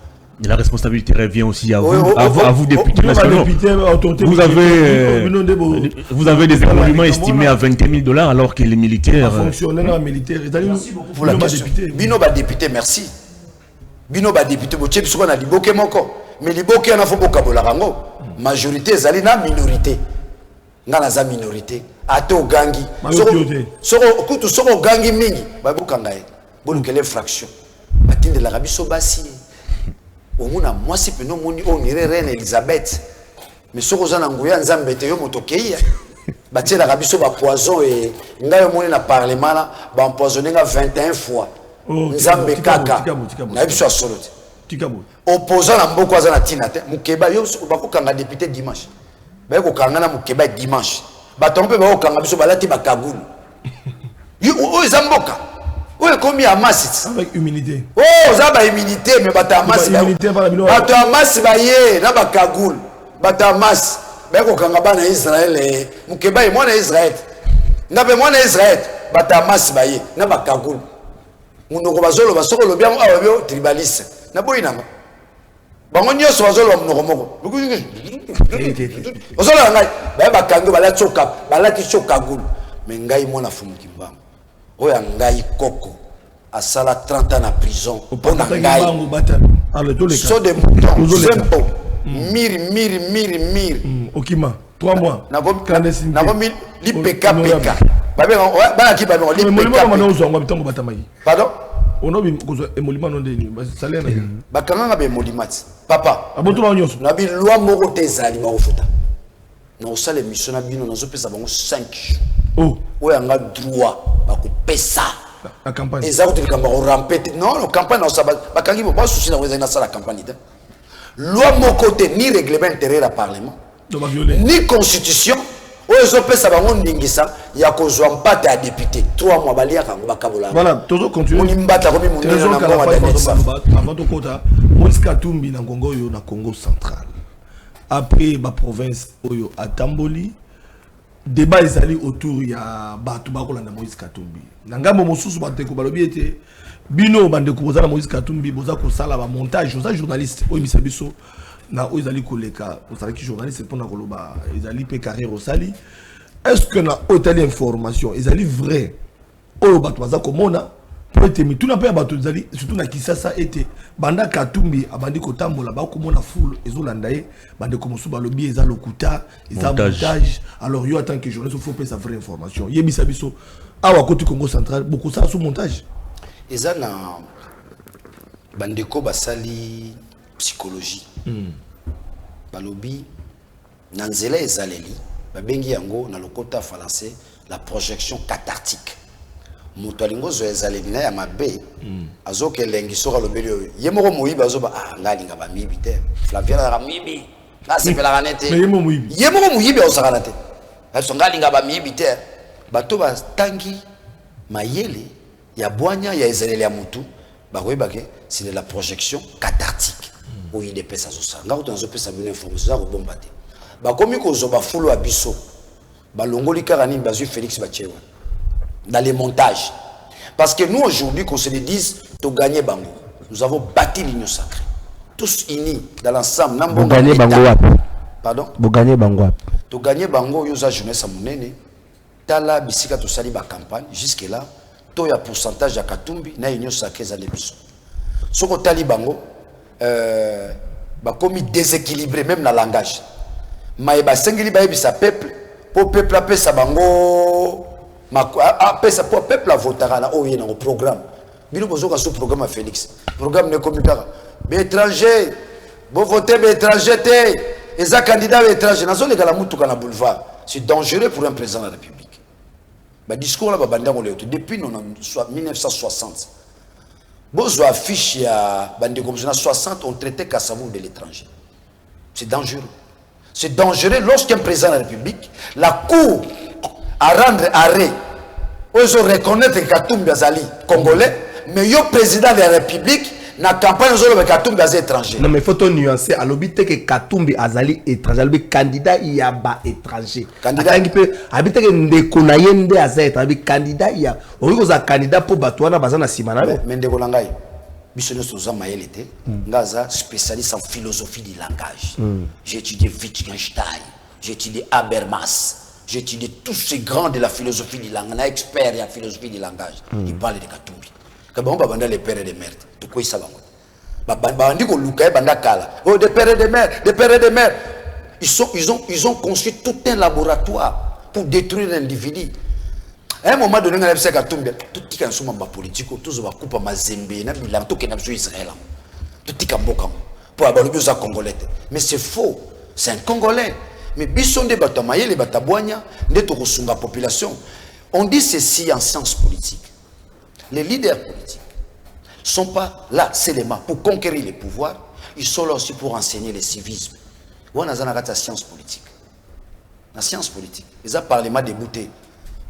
Et la responsabilité revient aussi à vous, à vous députés nationaux. Vous avez des émoluments estimés à 21 000 dollars alors que les militaires... Fonctionnaires militaires. Pour la question. Bino ba député, merci. Bino ba député, bo tchebi soko na liboke moko. Mais liboke na fo boka bolarango. Majorité ezali na minorité. Nga na za minorité. Ato gangi. Soko gangi mingi. Ba boka ngaye. Bolukele fraction. Batinde la rabiso basi. Au moins moi si penon moni on irait reine Elisabeth. Mais soko za na nguya nzambe te yo motokeia. Batie la rabiso ba poison et ngayo moni na parlement là ba empoisonner 21 fois. Nzambe kaka na biso solo tikabo opposant na mboko aza na tina te mukeba yo bako kanga député dimanche ba ko kanga na mukeba dimanche ba tombe ba ko kanga biso balati ba kagulu yo o zamboka o komi amasi avec humilité za ba humilité mais bata amasi bata amasi ba ye na ba kagulu bata amasi ba ko kanga bana Israël mukeba e mwana Israël ngabe mwana Israël bata amasi ba ye na ba kagulu munoko bazolo basoko lo bien awa tribaliste na boyinanga bango nyoso bazolo munoko moko bazolo ngai ba kango balati choka gulu mais ngai mona fumuki mbango oya ngai koko asala 30 ans na prison pona ngai so de zempo miri okima 3 mois na gomi lipeka pardon on a vu émolument non deni salaire na bakanga be molimati papa abotuma nyonso na bi loi moko te zali ba ofuta na osale mission na bino nazo pesa bango 5 oh oya nga droit ba ko pesa la campagne ezako te kamba o rampete non la campagne na osaba bakangi ba souci na weza na sala campagne te loi moko te ni règlement intérieur à parlement ni constitution. Ya kozwa mpate à député 3 mois balia kango bakabola voilà toujours continuer on imbata comme mon avant de kota Moïse Katumbi na Congo yo na Congo central après ba province oyo atamboli débat ezali autour ya batu bakola na Moïse Katumbi na ngambo mosusu bateko balobi ete bino bande koza na Moïse Katumbi boza ko sala ba montage oza journaliste oyo bisabiso na ozali koleka ozali ki journaliste pour na koloba ezali pe carrière osali est-ce que na otali information ezali vrai oyo bato baza komona peut être mi tuna pe bato ezali surtout na Kisasa ete banda Katumbi abandi kotambola ba komona foule ezolanda ye bande komosu balobi eza lokuta eza montage alors yo tant que journaliste faut pas sa vraie information yebisa biso awa côté Congo central beaucoup ça sous montage eza na bandeko basali psychologie balobi na nzela ezaleli babengi yango na lokota français la projection cathartique moto alingo zo ezaleli na ya mabe azoke lengi soka lobeli oyo ye moko moyibi azoba ngalinga ba mibi te Flavien la mibi la sepela ranete ye moko moyibi osakana te aso ngalinga ba mibi te bato ba tangi mayele ya bwanya ya ezaleli ya mutu bakoyebake c'est de la projection cathartique oui des pesa zosa nga utanzo pesa bino information za ko bomba te ba komi ko zo ba fulo abiso ba longoli karani bazu Félix Bachewa dans les montages parce que nous aujourd'hui qu'on se le dise to gagner bango nous avons bâti l'union sacrée tous unis dans l'ensemble nambo gagner bango wapi pardon bo gagner bango wapi to gagner bango yo za jeunesse monene tala bisika to sali ba campagne jusque là to ya pourcentage ya Katumbi na union sacrée za lebiso soko tali bango comme déséquilibré même dans le langage mais sengeli ba yebisa peuple pour peuple appeler sa bango apesa pour peuple a votera là oye na programme bino bozoka sous programme à Félix programme ne comme kaka étranger bon voter étranger té eza candidat étranger nazo le gala mutuka na boulevard c'est dangereux pour un président de la République Ba discours là banda ko leto depuis 1960. Bozo affiche ya bande comme 60 on traitait Kassavou de l'étranger. C'est dangereux. C'est dangereux lorsqu'un président de la République, la Cour à rendre arrêt, ils ont reconnaître Katumbi Azali congolais, mais le président de la République na campagne de Katumbi Azali étranger. Non mais faut te nuancer. À l'obité que Katumbi Azali étranger, le candidat il y a bas étranger. Candidat qui peut habiter que ndekonaye Azali étranger, candidat il y a. On dit que candidat pour Batouana bazana simana. Mais ndekolangai. Bissono Souza Maëlete, Ngaza spécialiste en philosophie du langage. J'ai étudié Wittgenstein, j'ai étudié Habermas. J'ai étudié tous ces grands de la philosophie du langage, expert de la philosophie du langage. Ils parlent de Katumbi. Quand on va les pères et des mères, tout quoi ils savent. On dit que Luka banda kala. Oh, des pères et des mères, des pères et des mères. Ils ont construit tout un laboratoire pour détruire l'individu. À un moment donné, on a dit que Katumbi, tout ce qui est en politique, tout ce qui est en Mazembe, tout ce qui est en Israël, tout ce qui est en Bokam, pour avoir le besoin congolais. Mais c'est faux. C'est un Congolais. Mais bison de batamaye les bataboigna de la population. On dit ceci en sciences politiques. Les leaders politiques ne sont pas là seulement pour conquérir les pouvoirs, ils sont là aussi pour enseigner le civisme. On a la science politique. La science politique. Ils ont parlement débouté.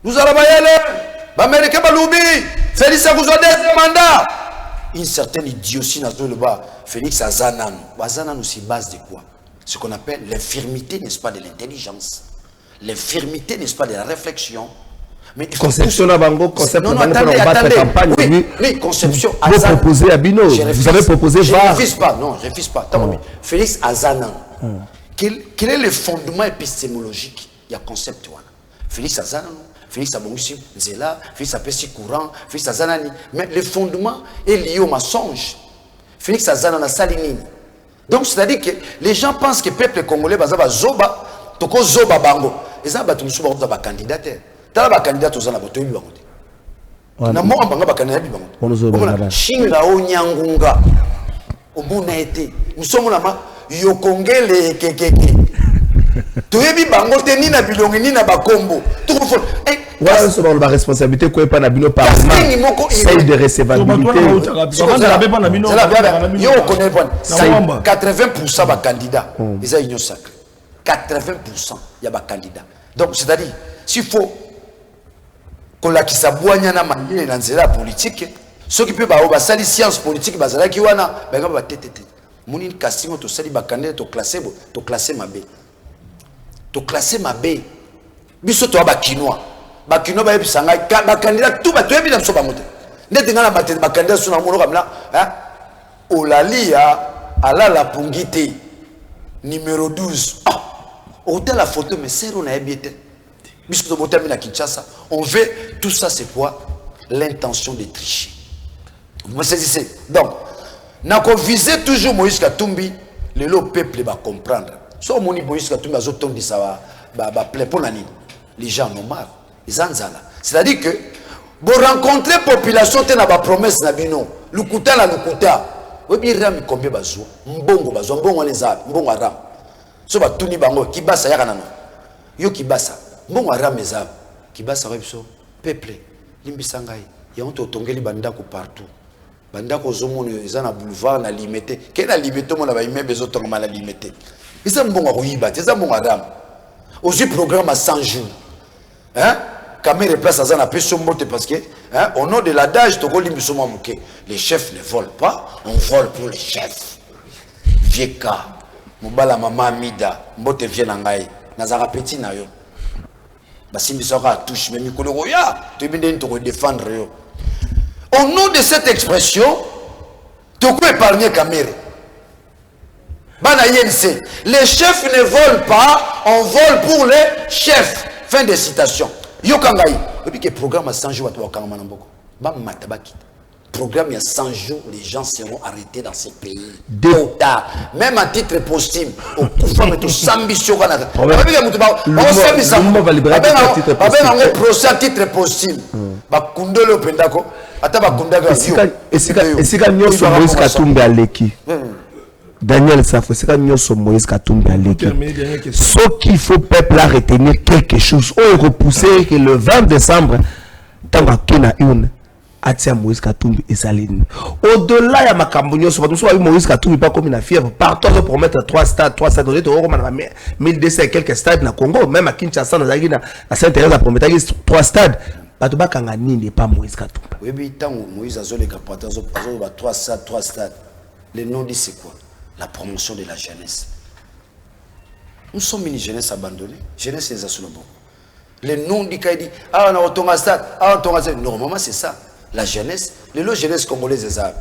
Nous allons y aller. L'Amérique Baloubi. Félix Agouzo deuxième mandat. Une certaine idiotie dans le bas. Félix Azanano. Azanano c'est base de quoi? Ce qu'on appelle l'infirmité, n'est-ce pas, de l'intelligence. L'infirmité, n'est-ce pas, de la réflexion. Mais conception à Bango, concept non, attendez. Campagne. Oui, conception. Vous proposez à Bino, vous avez proposé VAR. Je ne refuse pas, non, je ne refuse pas. Félix Azanan, quel est le fondement épistémologique? Il y a concept. Félix Azanan, Félix Abongissi, Zela, Félix Apessi Courant, Félix Azanani. Mais le fondement est lié au mensonge. Félix Azanan a Salinini. Donc, c'est-à-dire que les gens pensent que le peuple congolais va zoba, toko zoba bango. Et ça, tu as un candidat. Tu as un candidat, tu as un candidat. Na mo ambanga bakana bi bango. On zoba. Shinga onyangunga. Obuna été. Nous sommes là yokongele kekeke. Tu es bi bango te ni na bilongi ni na bakombo. Tu faut voilà sur la responsabilité quoi pas na bino par c'est de recevabilité. Yo connaît pas 80% ba candidat. Ils ont union sacrée. 80% y a ba candidat. Donc c'est-à-dire s'il faut qu'on la qui s'aboigne na manière dans la politique, ceux qui peuvent ba sali science politique bazala ki wana ba ngaba tete. Moni casting to sali ba candidat to classer mabe. To classer mabe. Biso to ba kinois. Bakino ba ebisanga ba candidat tout ba to ebina so ba mote ndete ngana ba candidat suna mono kamla olalia ala la pungité numéro 12 hôtel la photo mais c'est on a ebité bisco to botamina na Kinshasa on veut tout ça c'est quoi l'intention de tricher vous me saisissez donc na ko viser toujours Moïse Katumbi le peuple va comprendre so moni Moïse Katumbi azotondi ça ba plein pour nani les gens ont marre. C'est-à-dire que vous rencontrez la population qui a promesse na bino lukuta la lukuta obi ram combien bazo mbongo les a mbongo ram so ba tuni bango kibasa yaka nano yo kibasa mbongo ram ezab kibasa webso peuple limbisa ngai ya on tongeli bandako partout bandako zomono ezana boulevard na limité ke na limité mona ba immeuble ezotonga mala limité isa mbongo koyiba teza mbongo ram aussi programme à 100 jours hein caméra place à la pression parce que hein, au nom de l'adage les chefs ne volent pas, on vole pour les chefs. Vieka, mobala mama mida, mbote vient nangai, nazara petit na yo. Basimbi sera touche mais mikolo ya, tu bien te défendre yo. Au nom de cette expression, tu peux épargner caméra. Bana yense, les chefs ne volent pas, on vole pour les chefs. Fin de citation. Yokangai. Et puis que programme à 100 jours à Wakanga Manamboko. Bam matabaki. Programme il y a 100 jours, les gens seront arrêtés dans ces pays. Tard. Même à titre posthume. Au coup de tout s'ambition. On va procès à titre posthume. Bakunde le pendako. Ata bakunda ga. Et c'est quand Moïse Katumbi aleki. Daniel Safou, c'est quand nous sommes Moïse Katumbi à l'équipe. Dernière Ce qu'il faut, peuple, à retenir quelque chose. On repousser que le 20 décembre, tant qu'il y a une, Atia Moïse Katumbi et Saline. Au-delà, il y a ma cambonio, surtout Moïse Katumbi, pas comme une fièvre. Partout, on peut mettre 3 stades, on a 1200 et quelques stades dans le Congo, même à Kinshasa, dans la Sainte-Thérèse, on peut mettre 3 stades. Batuba Kangani n'est pas Moïse Katumbi. Oui, mais tant que Moïse a les capacités, 3 stades. Le nom dit c'est quoi? La promotion de la jeunesse. Nous sommes une jeunesse abandonnée. Jeunesse les assoulons. Le nom dit qu'il dit ah on a un stade, ah on a un stade. Normalement c'est ça. La jeunesse, les jeunesse congolaise des arts.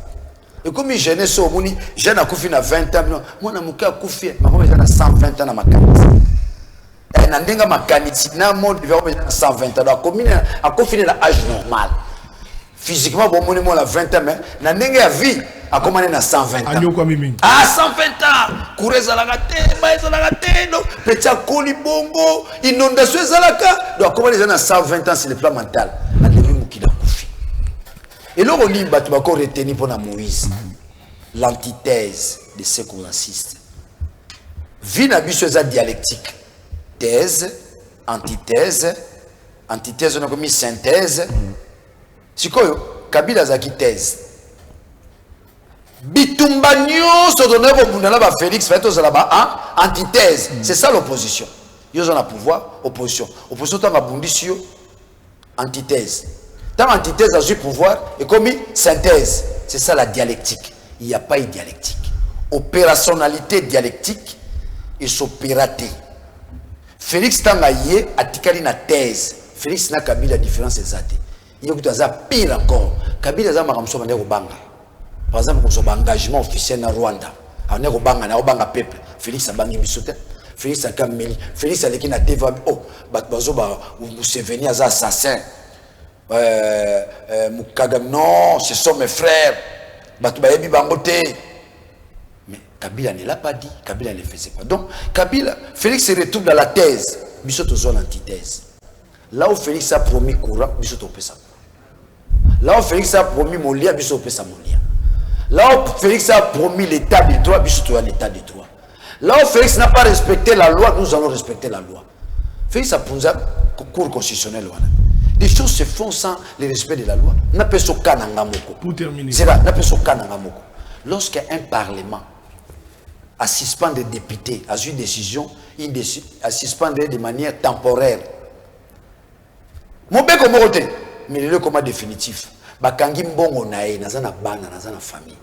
Et comme une jeunesse au monde, jeune a couffé à 20 ans, moi na muka couffé, maman j'ai 120 ans na makanisi. Et na ndenga makanisi na mode vers 120 ans. La commune a couffé à l'âge normal. Physiquement bon moi la 20 ans mais na ndenga vie a commandé na 120 ans. Ah 120 ans. Courez à la gâte, baïs à la gâte, donc petit coli bongo, inondation zalaka. Donc comment les gens à 120 ans sur le plan mental. A demi mukida couffé. Et là, on dit que tu vas retenir pour Moïse l'antithèse de ce qu'on assiste. Vie n'a pas dialectique. Thèse, antithèse, antithèse, on a commis synthèse. C'est quoi? Kabila Zaki thèse. Bitumbanyo, se donner au Boundala, Félix, fait aux là-bas, antithèse. C'est ça l'opposition. Ils ont le pouvoir, opposition. Opposition, tu as bundisio, antithèse. Tant antithèse a eu pouvoir et comme synthèse. C'est ça la dialectique. Il n'y a pas de dialectique. Opérationnalité dialectique et s'opératé. Félix Tangaye a ticali na thèse. Félix n'a Kabila la différence des athées. Il y a pire encore. Kabila a maramso mande banga. Par exemple, pour son engagement officiel na Rwanda. On est au banga peuple. Félix a bangi bisote. Félix a kameli. Félix a l'équipe na TV. Oh, batbazo ba vous se venir à assassin. Moukagam, non, ce sont mes frères. Batoubayebi Bangote. Mais Kabila ne l'a pas dit. Kabila ne le faisait pas. Donc, Kabila, Félix se retrouve dans la thèse. Bissot aux zones antithèse. Là où Félix a promis courant, Bissot au Pessa. Là où Félix a promis mon lien, Bissot au Pessa mon lien. Là où Félix a promis l'état de droit, Bissot à l'état de droit. Là où Félix n'a pas respecté la loi, nous allons respecter la loi. Félix a posé cour constitutionnel. Les choses se font sans le respect de la loi. Pour terminer. C'est là, lorsqu'un parlement a suspendu des députés, a eu une décision, a suspendu de manière temporaire. Mon bec au Moroté, mais le combat définitif. Bakangi mbongo nae, nazana bana, nazana famille.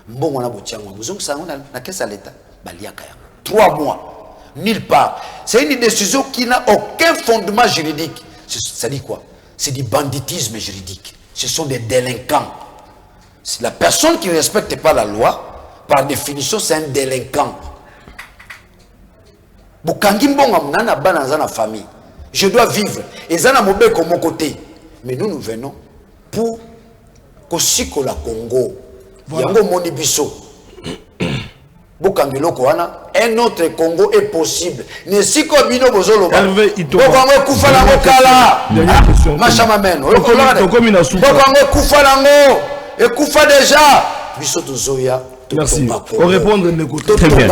Mbongo na botiango, buzong sa on a qu'est-ce à l'état? Baliaka. 3 mois, nulle part. C'est une décision qui n'a aucun fondement juridique. Ça dit quoi? C'est du banditisme juridique. Ce sont des délinquants. La personne qui ne respecte pas la loi, par définition, c'est un délinquant. Je dois vivre. Et ça n'a pas comme mon côté. Mais nous venons pour Kosiko la Congo. Yango Monibiso. Un autre Congo est possible. Ne si comme bino bozolo. Hervé Itoma. Bokango kufa nango kala. Dernière question. Machama meno. Tokomi na soupe. Bokango kufa nango. Et kufa déjà. Biso tozoya. Merci. Pour répondre Ndeko. Très bien.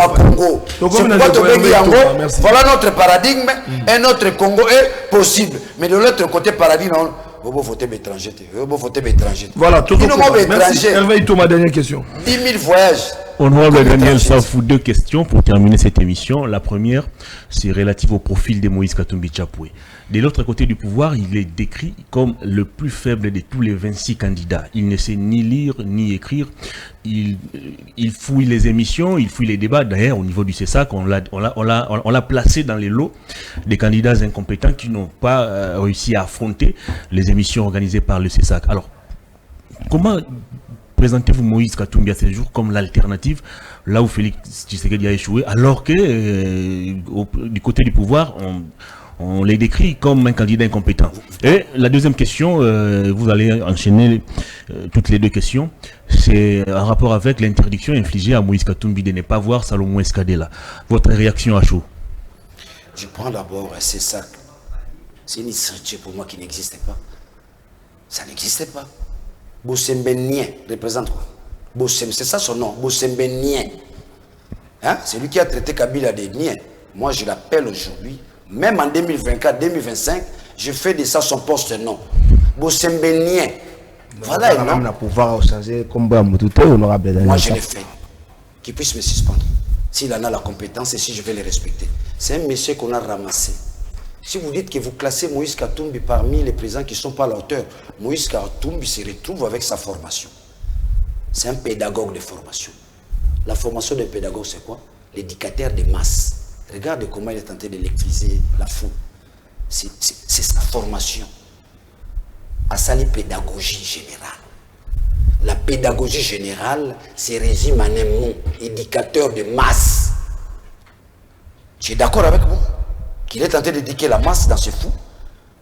Voilà notre paradigme. Un autre Congo est possible. Mais de l'autre côté paradigme, vous votez étranger. Vous votez étranger. Voilà, tout le monde est étranger. Hervé Itoma, dernière question. 10 000 voyages. Honorable Daniel Safou, 2 questions pour terminer cette émission. La première, c'est relative au profil de Moïse Katumbi Tchapoué. De l'autre côté du pouvoir, il est décrit comme le plus faible de tous les 26 candidats. Il ne sait ni lire ni écrire. Il fouille les émissions, il fouille les débats. D'ailleurs, au niveau du CESAC, on l'a placé dans les lots des candidats incompétents qui n'ont pas réussi à affronter les émissions organisées par le CESAC. Alors, comment présentez-vous Moïse Katumbi à ce jour comme l'alternative, là où Félix Tshisekedi a échoué, alors que du côté du pouvoir, on les décrit comme un candidat incompétent. Et la deuxième question, vous allez enchaîner toutes les 2 questions, c'est en rapport avec l'interdiction infligée à Moïse Katumbi de ne pas voir Salomon Escadela. Votre réaction à chaud? Je prends d'abord ça. C'est une structure pour moi qui n'existait pas. Ça n'existait pas. Bosembenien représente quoi? Bossem, c'est ça son nom. Bosembenien. Hein? C'est lui qui a traité Kabila de niais. Moi, je l'appelle aujourd'hui, même en 2024, 2025, je fais de ça son poste non. Bossembe niais. Voilà, il a pouvoir changer comme honorable. Moi, je l'ai fait. Qu'il puisse me suspendre. S'il en a la compétence et si je vais le respecter. C'est un monsieur qu'on a ramassé. Si vous dites que vous classez Moïse Katumbi parmi les présidents qui ne sont pas à la hauteur, Moïse Katumbi se retrouve avec sa formation. C'est un pédagogue de formation. La formation d'un pédagogue, c'est quoi? L'éducateur de masse. Regardez comment il est tenté d'électriser la foule. C'est sa formation. À ça, les pédagogies générales. La pédagogie générale se résume en un mot, éducateur de masse. Tu es d'accord avec moi? Qu'il est tenté d'éduquer la masse dans ce fou.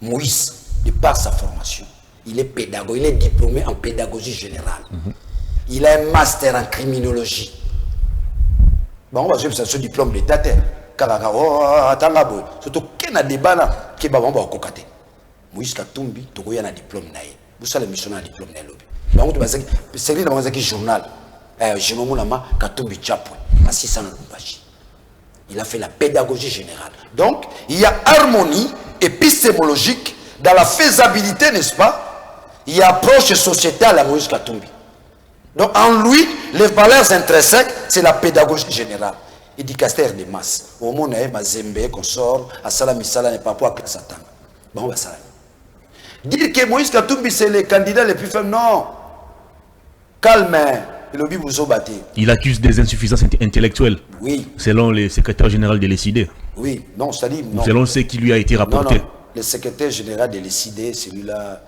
Moïse, de par sa formation, il est pédagogue, il est diplômé en pédagogie générale. Il a un master en criminologie. Bon, on va jouer ce diplôme d'état. Surtout qu'il y a un débat là, qui va avoir un Moïse Katumbi, il y a un diplôme. Vous savez, la mission a un diplôme. C'est lui qui journal. Je me dis Katumbi Chapwe, à 600 Lubumbashi. Il a fait la pédagogie générale. Donc, il y a harmonie épistémologique dans la faisabilité, n'est-ce pas? Il y a approche sociétale à Moïse Katumbi. Donc, en lui, les valeurs intrinsèques, c'est la pédagogie générale. Éducateur de masse. Au moment où on a Zembe, consort, à Salami Sala, n'est pas pour classe à temps. Bon, ben ça. Dire que Moïse Katumbi, c'est le candidat le plus faible, non. Calme. Il accuse des insuffisances intellectuelles. Oui. Selon le secrétaire général de l'ECID. Oui, non, c'est-à-dire. Selon ce qui lui a été rapporté. Non. Le secrétaire général de l'ECID, celui-là,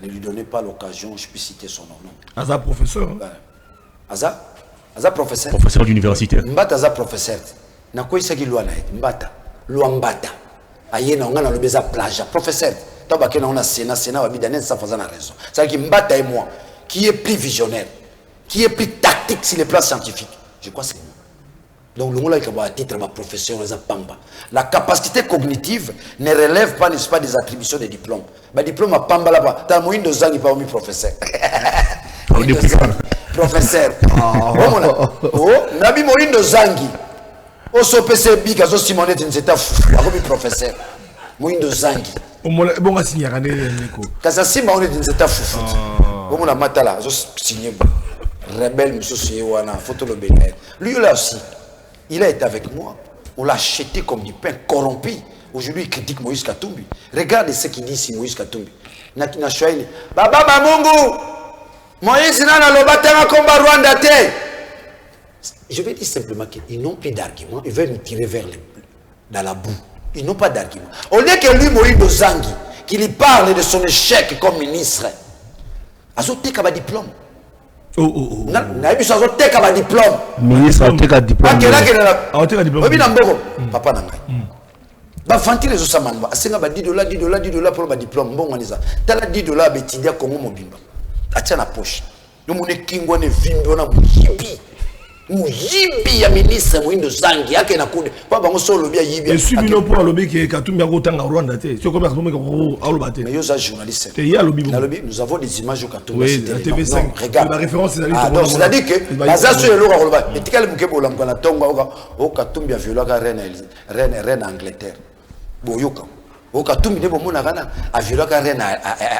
ne lui donnait pas l'occasion, je peux citer son nom. Aza professeur. Aza professeur. Professeur d'université. Mbata Aza professeur. Na quoi il s'agit de Mbata. Mbata. Aïe, on a le baiser plage. Professeur. Tabake na on a Sénat, Wabidanen, ça faisait la raison. C'est-à-dire que Mbata et moi, qui est plus visionnaire, qui est plus tactique sur les plans scientifiques. Je crois que c'est nous. Donc, le monde qui a un titre, ma profession, la capacité cognitive ne relève pas, n'est-ce pas, des attributions des diplômes. Le diplôme à Pamba là-bas, tu as moyen de Zangi, pas professeur. Professeur. Oh, Nabi moyen de Zangi. Au SOPC Big, à Simonette, c'est un fou. Professeur. Moyen de Zangi. Bon, signer un écho. Kasasi, c'est un fou. Bon, on a matala, je signe. Rebelle, monsieur Wana, photo le bénin. Lui là aussi, il a été avec moi. On l'a acheté comme du pain corrompu. Aujourd'hui, il critique Moïse Katumbi. Regardez ce qu'il dit ici, Moïse Katumbi. Nakina Chouaïli. Baba Mamungu, Moïse n'a le bâtiment comme Rwanda. Je vais dire simplement qu'ils n'ont plus d'arguments. Ils veulent nous tirer dans la boue. Ils n'ont pas d'arguments. Au lieu que lui, Moïse Dozangi, qu'il lui parle de son échec comme ministre, azoté comme un diplôme. Naïbiso azoté comme un diplôme. Ministre azoté comme un diplôme. Papa Nangai. Ba fanti les osamamba. Asenga ba $10 pour le diplôme. Bon, on est ça. T'as la $10 à Betidia Congo Mobimba. Atia na poche. Nous mon ékingo ne vimbi on a muyibi. Muyibi ya ministre Moïndo Zangi yake na kude. Papa ngo solo bia yibi. Et subi no pour lobby que Katumbi a gotanga Rwanda te. C'est comme Katumbi ko alobate. Mais yo za journaliste. Et il y a lobby. Nous avons des images au Katumbi. Oui, la TV5. Regarde. La référence c'est c'est-à-dire que baza sur le logo alobate. Et tikale mukebo lam kana tonga o Katumbi a violé reine Angleterre. Boyoka. O Katumbi ne bomona kana a violé reine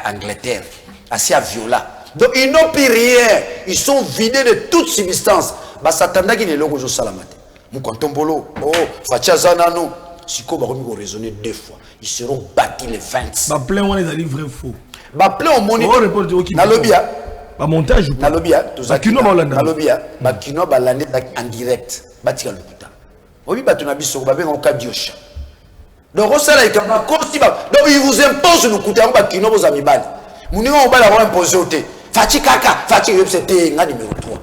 Angleterre. Assez à viola. Donc ils n'ont plus rien. Ils sont vidés de toute substance. Basatanda qui est logo salamate. Mukontombolo, oh, Fachazanano. Siko baromi ko raisonner 2 fois. Ils seront bâtis les 20. Ba plein on les a dit vrai faux. Ba plein au moni. Na lobia. Ba montage. Na lobia. Ba kino ba landa. Na lobia. Ba kino ba landa en direct. Batika lokuta. Obi batuna biso ba benga ka diosha. Donc on sala ikamba kosti ba. Donc ils vous imposent nous kuta ba kino vos amis bali. Muninga on ba la imposer oté. Fachi kaka, Fachi c'était nga numéro 3.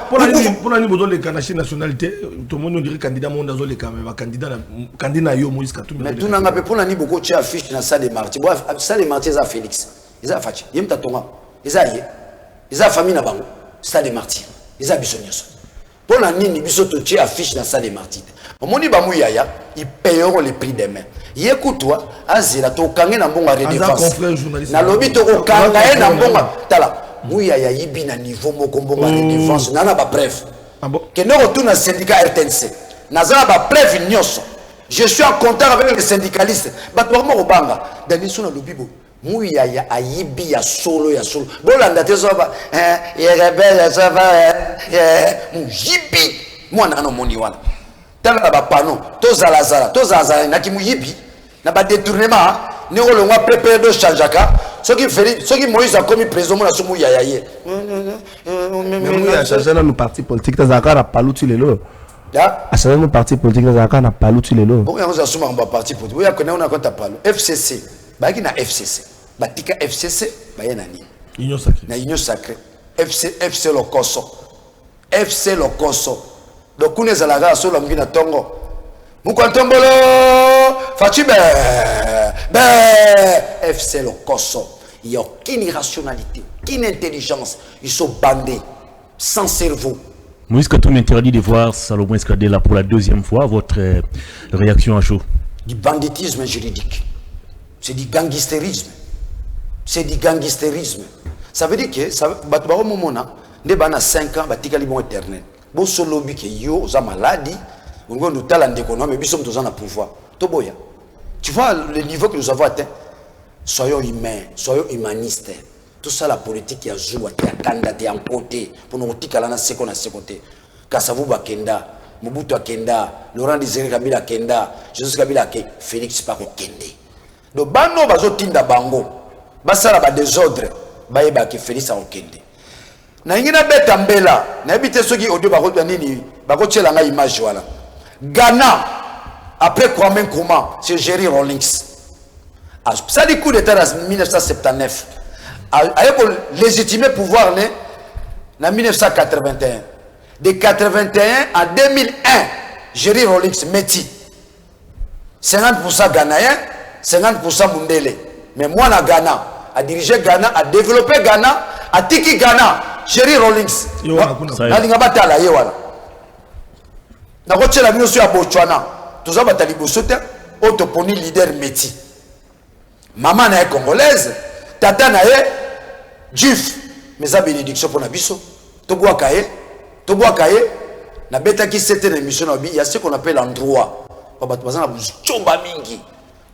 Pour la niveau de la nationalité, tout le monde dirait candidat monde dans les caméras, candidat yo Moïse Katumbi. Mais tout n'a pas pour la niveau coach affiche dans salle des martyrs. Bon, salle des martyrs ça Félix. Ils a Fachi. Yem tatonga. Ils a famille na bango. Salle des martyrs. Ils a bisonyoso. Pour la nini bisotochi affiche dans salle des martyrs. Au moni ba muyaya, ils payeront les prix des mains. Yécoute-toi, azira to kangé na mbonga redevance. Na lobby to kangé na mbonga tala. Mouya ya yibi na niveau moko mbonga redevance nana ba bref. Ah bon? Que nous retournons au syndicat RTNC. Nazara ba preuve nyoso. Je suis en contact avec les syndicalistes. Batouama Obanga. Daniel na Lubibo. Mouya ya ayibi ya solo. Bolanda te soba. Rebelle soba. Muyibi. Moi nano moni wana. Tala ba pano. Tozala naki muyibi. Na ba détournement. Ni le moi prépare de chanjaka. Ce qui Moïse a commis président na sumu ya ye. Mais nous a changé dans nos partis politiques. Tazaka na palu tu lelo. À changer nos partis politiques, nous avons un palu tous les lots. Bon, on a souvent un parti politique. Oui, on a compte à palu. FCC, bah qui na FCC, bah tika FCC, bah y a nani. Union sacrée. Na Union sacrée. FC Lokoso, FC Lokoso. Donc on est à la gare sur la mugina tongo. Mukwantombolo, Fatube, FC Lokoso. Il n'y a aucune irrationalité, aucune intelligence. Ils sont bandés, sans cerveau. Moïse Katoum interdit de voir Salomon Eskadela pour la deuxième fois. Votre réaction à chaud? Du banditisme juridique. C'est du gangstérisme. C'est du gangstérisme. Ça veut dire que, ça au moment là, on a 5 ans, on a bon éternel. Bon solo que yo, za maladie, on a nous talent d'économie, mais nous sommes tous en pouvoir. Toboya. Tu vois le niveau que nous avons atteint. Soyons humains, soyons humanistes. Tout ça, la politique, il y a joué, il y a candidat, il y a un côté, pour nous dire qu'il y a un côté. Kassavou Bakenda, Mobutu Kenda, Laurent Désiré Kabila Kenda, Joseph Kabila Kenda, Félix Pako Kende. Donc, Bano Bazotinda Bango, Basala ba désordre, Baeba ke Félix Pako Kende. Na ingina beta mbela, na ebite soki audio bako nini, bako tchela nga image wala. Ghana, après Kwame Nkrumah, c'est Jerry Rawlings. Ça dit coup d'état en 1979. Avec pour légitimer pouvoir en 1981. De 81 à 2001, Jerry Rawlings Métis. 50% Ghanéen, 50% Mundele. Mais moi, na Ghana, a dirigé Ghana, a développé Ghana, a tiki Ghana, Jerry Rawlings. Na lingabata la yewala. Na koche la binosu ya Botswana. Tout ça batali bosote, autoponi leader Métis. Maman na congolaise, tata na ye Juf, mais ça bénédiction pour Nabiso. Toboa Kaye, na beta qui c'était une émission na bi, il y a ce qu'on appelle endroit. Papa tu bazana chomba mingi.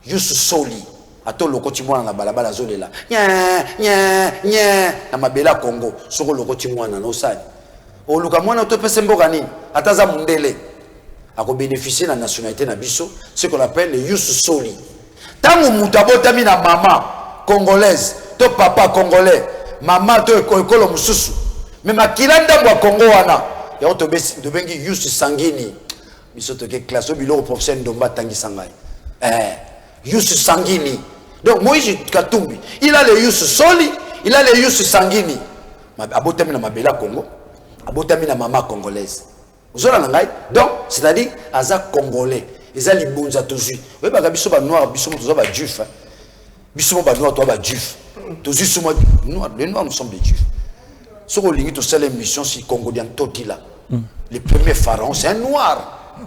Yusu soli. Ato loko timwana na balabala zolela. Nya na mabela Congo. Soko loko timwana na osani. O luka mwana to pese mboka nini? Ataza mundele. Ako bénéficier na nationalité na biso, ce qu'on appelle le yusu soli. Tangu mutabota mi na maman congolaise, to papa congolais. Maman to ekolo mususu mais makilanda bwa Congo wana ya to bengi yusu sangini biso to ke classe bilo professeur Ndomba tangi sangai yusu sangini. Donc Moïse Katumbi il a le yusu soli, il a le yusu sangini. Abotami na mabela Congo, abotami na maman congolaise ozola na ngai. Donc c'est-à-dire aza congolais eza libunza tozui we ba biso ba noir biso mo toza ba juif biso ba noir to ba juif. Les noirs nous sommes des juifs. Ce qu'on lit, c'est l'émission si Congolien Totila. Le premier pharaon, c'est un noir.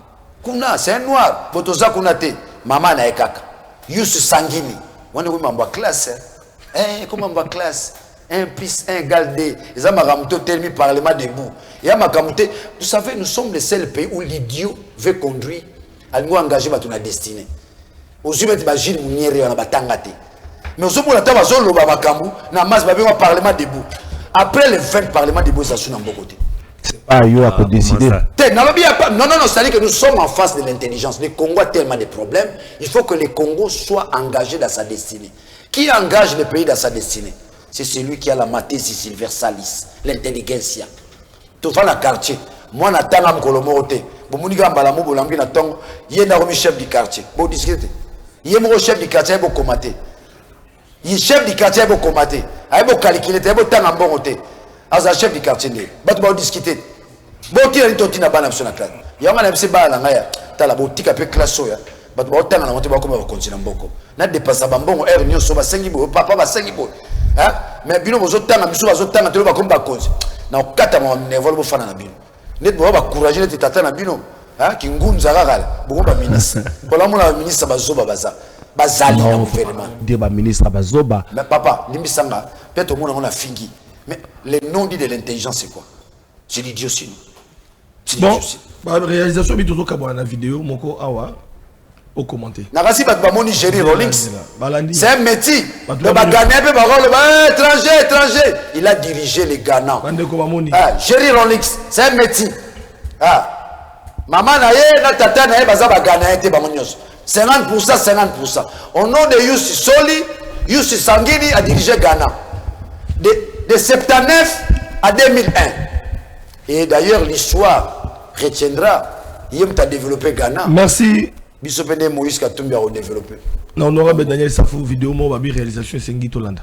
Kuna, c'est un noir. Botoza Kunate, maman na ekaka. Yus Sangini. On est en classe. Comment en classe 1 plus 1 égale 2. Ils ont raconté le terme parlement debout. Vous savez, nous sommes le seul pays où l'idiot veut conduire à nous engager dans notre destinée. Aux humains, imagine, nous batangate. Mais au moment où on a parlement debout. Après les 20 parlements debout, ça sont dans beaucoup côté. C'est pas eux à décider. Non, c'est-à-dire que nous sommes en face de l'intelligence. Le Congo a tellement de problèmes. Il faut que le Congo soit engagé dans sa destinée. Qui engage le pays dans sa destinée? C'est celui qui a la matésie Silver Salis, l'intelligentsia. Tout va dans le quartier. Moi, je suis en Colomoroté. Je suis chef du quartier. Vous discutez. Il est chef du quartier, il est commaté. Il est chef du quartier, il est commaté. Il est calculé, il est en bon côté. Il est chef du quartier. Il va discuter. Bon, il est en train de se faire. Il y a un peu de temps. Il y a un peu de classe. Il y a un peu de temps. Il y a un peu de temps. Il y a un peu de temps. Il y a un peu de temps. Il y a un peu de temps. Mais bino bozotanga biso bazotanga telo bakomba cause na okata mo nevolo bo fana na bino net bo ba courage net tata na bino ki ngunza kakala bokomba ministre kola mona ministre bazoba baza bazali na gouvernement de ba ministre bazoba. Mais papa limbisanga peut-être mona on a fingi mais le nom dit de l'intelligence c'est quoi? C'est l'idiotie. Bon, la réalisation de la vidéo, moko awa, au commenter. Nakasi Batbamoni Jerry Rawlings. C'est un métier. Le Ghana, étranger. Il a dirigé les Ghana. Jerry Rawlings, c'est un métier. Maman naye na tata naye baza ba Ghana été bamonyos. 50%. Au nom de Yussi Soli, Yussi Sangini a dirigé Ghana. De 79 à 2001. Et d'ailleurs, l'histoire retiendra. Yem t'a développé Ghana. Merci. Bisopene Moïse Katumbi a développé. Non, honorable Daniel Safou, vidéo, moi, babi réalisation, Sengi Tolanda.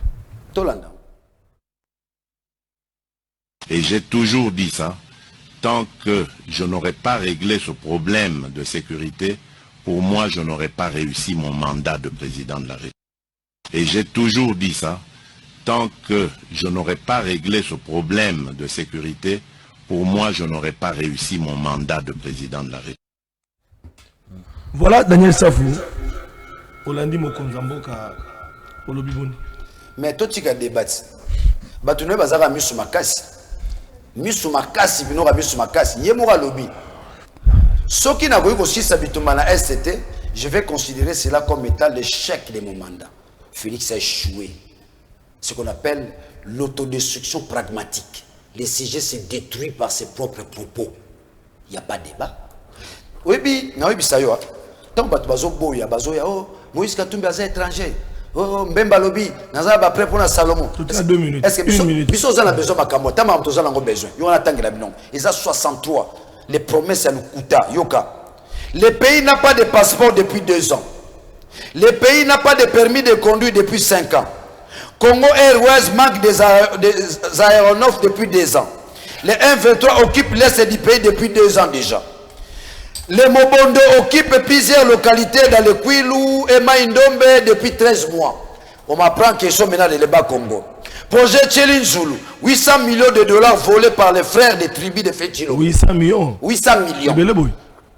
Et j'ai toujours dit ça. Tant que je n'aurai pas réglé ce problème de sécurité, pour moi, je n'aurai pas réussi mon mandat de président de la République. Et j'ai toujours dit ça. Tant que je n'aurai pas réglé ce problème de sécurité, pour moi, je n'aurai pas réussi mon mandat de président de la République. Voilà Daniel Safou. Olandi Mokonzamboka Olobiboni. Mais toi, tu as débattu. Tu ne vas pas misu makasi. Misu makasi, binora misu makasi. Yemora lobby. Ce qui n'a pas aussi s'habituer à SCT, je vais considérer cela comme étant l'échec de mon mandat. Félix a échoué. Ce qu'on appelle l'autodestruction pragmatique. Le CG s'est détruit par ses propres propos. Il n'y a pas de débat. Oui, ça y est. Tant que bazo boya, bazo ya oh Moïse Katumbi est étranger. Oh Mbemba Lobi, naza ba prêt pour na Salomon. Tout à 2 minutes. Est-ce que 1 minute. Biso za na besoin makambo, tama mtoza na besoin. Yo na tangela binon. Ils a 63. Les promesses à Lukuta, Yoka. Le pays n'a pas de passeport depuis 2 ans. Le pays n'a pas de permis de conduire depuis 5 ans. Congo Airways manque des aéronefs depuis 2 ans. Les 1-23 occupent l'est du pays depuis 2 ans déjà. Les Mobondo occupent plusieurs localités dans le Kwilu et Maïndombe depuis 13 mois. On m'apprend qu'ils sont maintenant dans le Bas-Congo. Projet Tchelin Zulu, 800 millions de dollars volés par les frères des tribus de Fetchilo. 800 millions. 800 millions. C'est boy.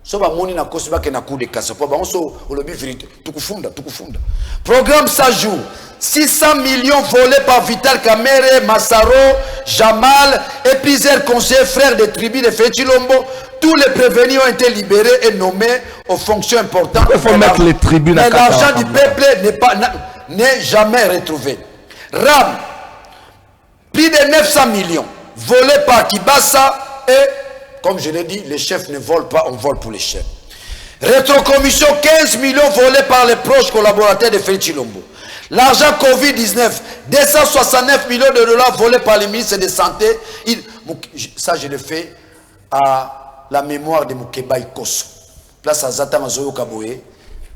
So ba moni na kosiba ke na coup de casse. Pour ba on so olobi vérité. Tukufunda. Programme 100 jours. 600 millions volés par Vital Kamere, Massaro, Jamal et plusieurs conseillers frères des tribus de Fetchilombo. Tous les prévenus ont été libérés et nommés aux fonctions importantes. Il faut mettre les tribus mais l'argent du peuple n'est jamais retrouvé. RAM, plus de 900 millions volés par Kibasa et, comme je l'ai dit, les chefs ne volent pas, on vole pour les chefs. Rétrocommission, 15 millions volés par les proches collaborateurs de Félix Chilombo. L'argent Covid-19, 269 millions de dollars volés par les ministres de Santé. Ça, je le fais à la mémoire de Moukebaï Koso. Place à Zata Mazoyo Kaboye.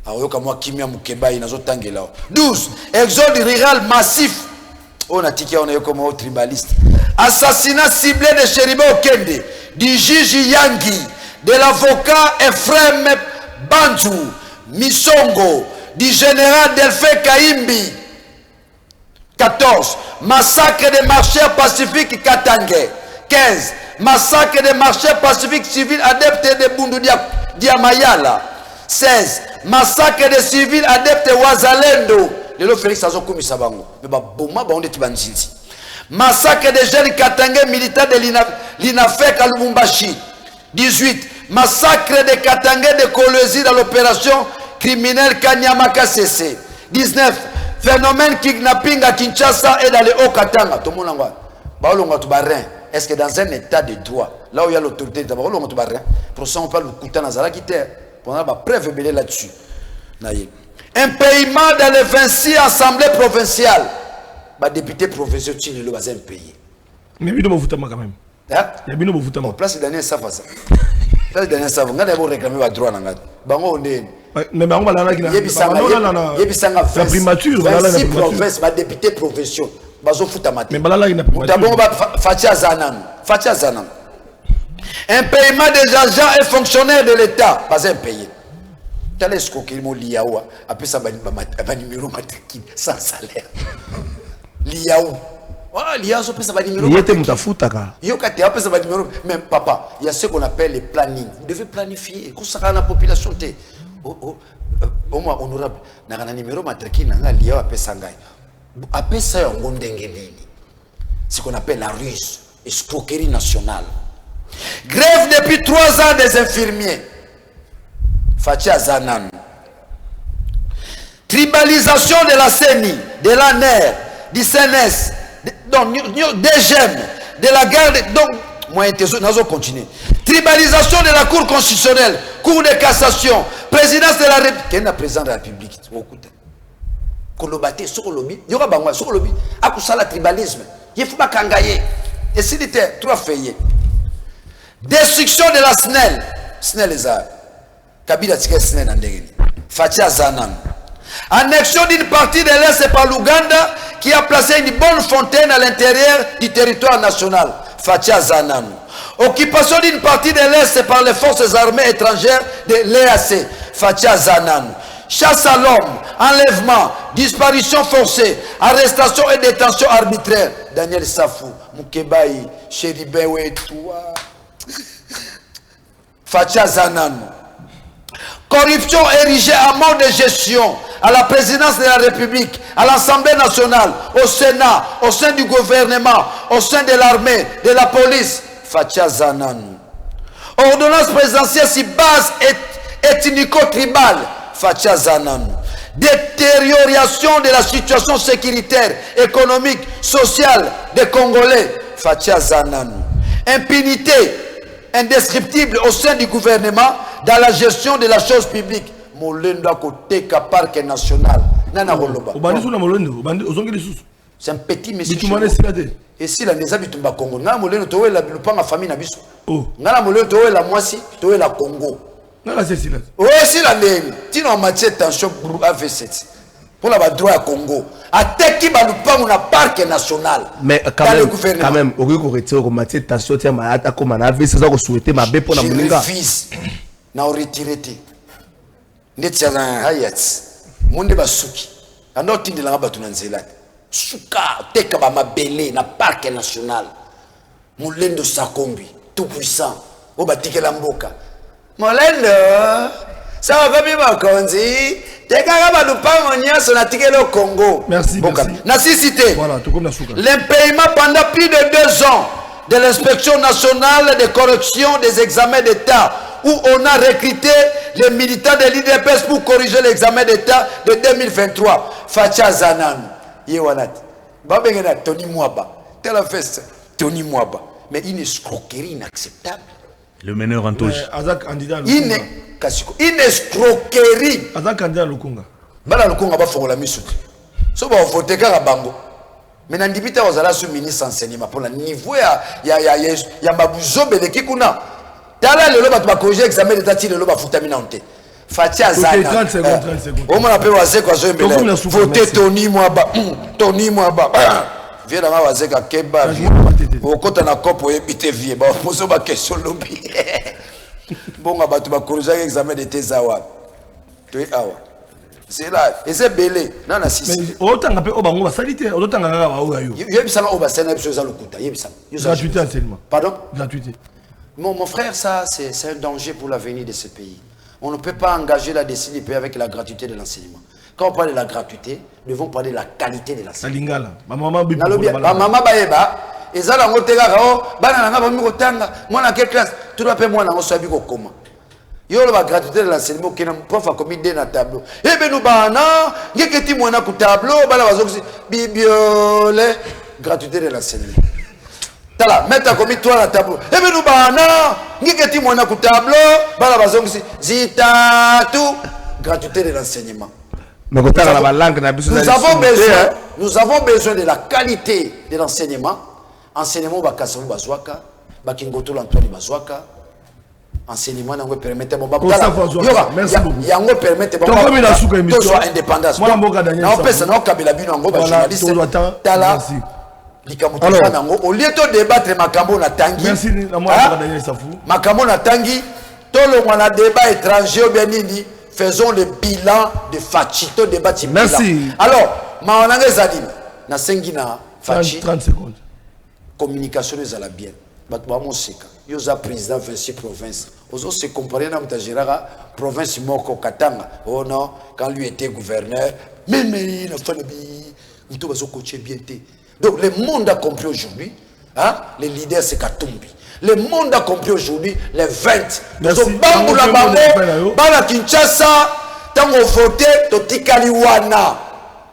À Oyoka Moua Kimia Moukebaï Nazo Tangela. 12. Exode rural massif. On a tiqué, on est comme un tribaliste. Assassinat ciblé de Cheriba Okende, du juge Yangi, de l'avocat Ephraim Banzou, Misongo, du général Delphin Kaimbi. 14. Massacre des marcheurs pacifiques Katangé. 15. Massacre des marcheurs pacifiques civils adeptes de Bundu Diamayala. 16. Massacre des civils adeptes de Wazalendo. Le Félix Azokoumi Sabango. Mais bon, on est banzinzi. Massacre des jeunes Katangé militaires de l'INAFEC à Lubumbashi. 18. Massacre des Katangé de Kolwezi dans l'opération criminelle Kanyamaka CC. 19. Phénomène kidnapping à Kinshasa et dans les Hauts-Katanga. Tout le monde en est-ce que dans un état de droit, là où il y a l'autorité, pour ça on parle de Koutana Zalakite, on a preuve là-dessus. Un paiement dans les 26 assemblées provinciales. Les députés provinciaux, tu ne pas un pays. Mais il y a quand même. Il y a bien de place de Daniel Safou. Place de Daniel Safou, on a d'abord réclamé le droit. Mais on va la primature. 26 provinces, les députés provinciaux. Mais un paiement des agents et fonctionnaires de l'État, pas un payé. Tel est ce qu'il m'a dit, après ça, un numéro matricule sans salaire. Liaou. Liaou, ça va numéro. Même papa, il y a ce qu'on appelle les plannings. Vous devez planifier. Quand ça la population, au moins honorable, il y a un numéro matricule, il y a un peu sangai. Après ça, ce qu'on appelle la ruse, escroquerie nationale. Grève depuis 3 ans des infirmiers. Fatia Zanan. Tribalisation de la CENI, de l'ANER, du CNS, des GEM, de la garde. Donc, moi, nous allons continuer. Tribalisation de la Cour constitutionnelle, Cour de cassation, présidence de la République. Quel est le président de la République? Kolobate, Sokolobi, il y aura Bangwa, Sokolobi, Akusala tribalisme. Il faut pas kangaye. Et s'il était trois feuillets. Destruction de la SNEL. SNEL les a. Kabila Tika SNEL Nandegeni. Fatia Zanan. Annexion d'une partie de l'Est par l'Ouganda qui a placé une bonne fontaine à l'intérieur du territoire national. Fatia Zanan. Occupation d'une partie de l'Est par les forces armées étrangères de l'EAC. Fatia Zanan. Chasse à l'homme, enlèvement, disparition forcée, arrestation et détention arbitraire. Daniel Safou, Moukebaï, Chéribewe, toi. Fatia Zanan. Corruption érigée à mode de gestion à la présidence de la République, à l'Assemblée nationale, au Sénat, au sein du gouvernement, au sein de l'armée, de la police. Fatia Zanan. Ordonnance présidentielle sur base ethnico-tribale. Fatia Zanan. Détérioration de la situation sécuritaire, économique, sociale des Congolais. Fatia Zanan. Impunité indescriptible au sein du gouvernement dans la gestion de la chose publique. Molendo Koteka Parc national. Nana Roloba. C'est un petit monsieur. Et si la neza bitumba Congo, na molendo towe la bilupanga famille na biso. Ngana molendo towe la mwasi, towe la Congo. Ngana c'est là. Oui, si la ndenge. Tino en matière de tension groupe AV7. Pour la droit à Congo. Ateki balupanga na parc national. Mais quand même, au lieu qu'on retire en matière de tension, tiens, ma attaque comme on avait, c'est ça qu'on souhaitait ma bé pour la molinga. Je refuse. Na retiré. Ndetya na hayat. Monde basuki. Anoti ndela ba tunanzela. Suka teka ba mabele na parc national. Molendo Sakombi, tout puissant. O batikela mboka. Molendo ça va comme bakonzi. Teka ba lupango nyaso na tikela au Congo. Merci. Na cité. Voilà, tout comme na suka. L'impayement pendant plus de 2 ans de l'inspection nationale de correction des examens d'État où on a recruté les militants de l'IDPS pour corriger l'examen d'État de 2023. Fatia Zanan. Yewanat. Babengena Tony Mwaba. Telle feste. Tony Mwaba. Mais une escroquerie inacceptable. Le meneur en touche. Azak candidat Une escroquerie. Azak candidat Lukunga. Bala Lukunga ba fongola misuti. So ba voter kaka bango. Mais nandibita ozala su ministre enseignement pour le niveau ya babuzobe de kikuna. Tala lelo ba ba corriger examen d'état ti lelo ba futamina onte. Fatia Zanan. 30 secondes. On m'a appelé Wazeko zo mbele. Voter Tony Mwaba. Tony Mwaba. Viens là Wazeka Keba. Au kota na kopo ebité vie. Ba poso ba question lobby. Bon ba tu ba corriger examen d'état zawa. Tu es awa. C'est là, et c'est belé. Non, non, si. Mais autant que Obango va saliter, autant que Obango. Il y a ça, on va s'en aller sur le coup. Il y a ça. Gratuité enseignement. Pardon? Gratuité. Mon frère, ça, c'est un danger pour l'avenir de ce pays. On ne peut pas engager la décennie du pays avec la gratuité de l'enseignement. Quand on parle de la gratuité, nous devons parler de la qualité de l'enseignement. Lingala. Ma maman bibi. Ma maman baeba. Et ça, la ngotega kao. Bana nga bami kotanga. Moi na quelle classe? Tu dois payer moi na ngoso abiko koma. Yo la gratuité de l'enseignement qui n'a prof a commis des tableau. Eh ben nous bana, ngeketi mwana ku tableau, bala bazoksi bibiole gratuité de l'enseignement. Tala, mettre a commis toi na tableau. Eh ben nous bana, ngeketi mwana ku tableau, bala bazoksi zita tout gratuité de l'enseignement. Nous avons besoin de la qualité de l'enseignement. Enseignement bakasamu bazwaka, bakingoto l'Antoine bazwaka. Enseignement n'a pas permis de merci beaucoup. Il y a un permis de soit indépendance. Moi, Daniel. Au lieu de débattre Makambo na tangi. Merci Daniel Safou. Makambo na tangi. Tout le monde a débat étranger ou bien nini. Faisons le bilan de Fachi. Tout débat. Merci. Alors, Mawananga Zadine. Na Sengina Fachi. 30 secondes. Communication est à la bien. Yo za président 26 provinces. Ozo se comparer na mtajiraka province moko Katanga. Oh non, quand lui était gouverneur, même il a fallu il bazo coacher bien té. Donc le monde a compris aujourd'hui, hein, les leaders c'est Katumbi. Le monde a compris aujourd'hui les 20. Merci. Bamboula bango, bana Kinshasa, tango voté, totikali wana.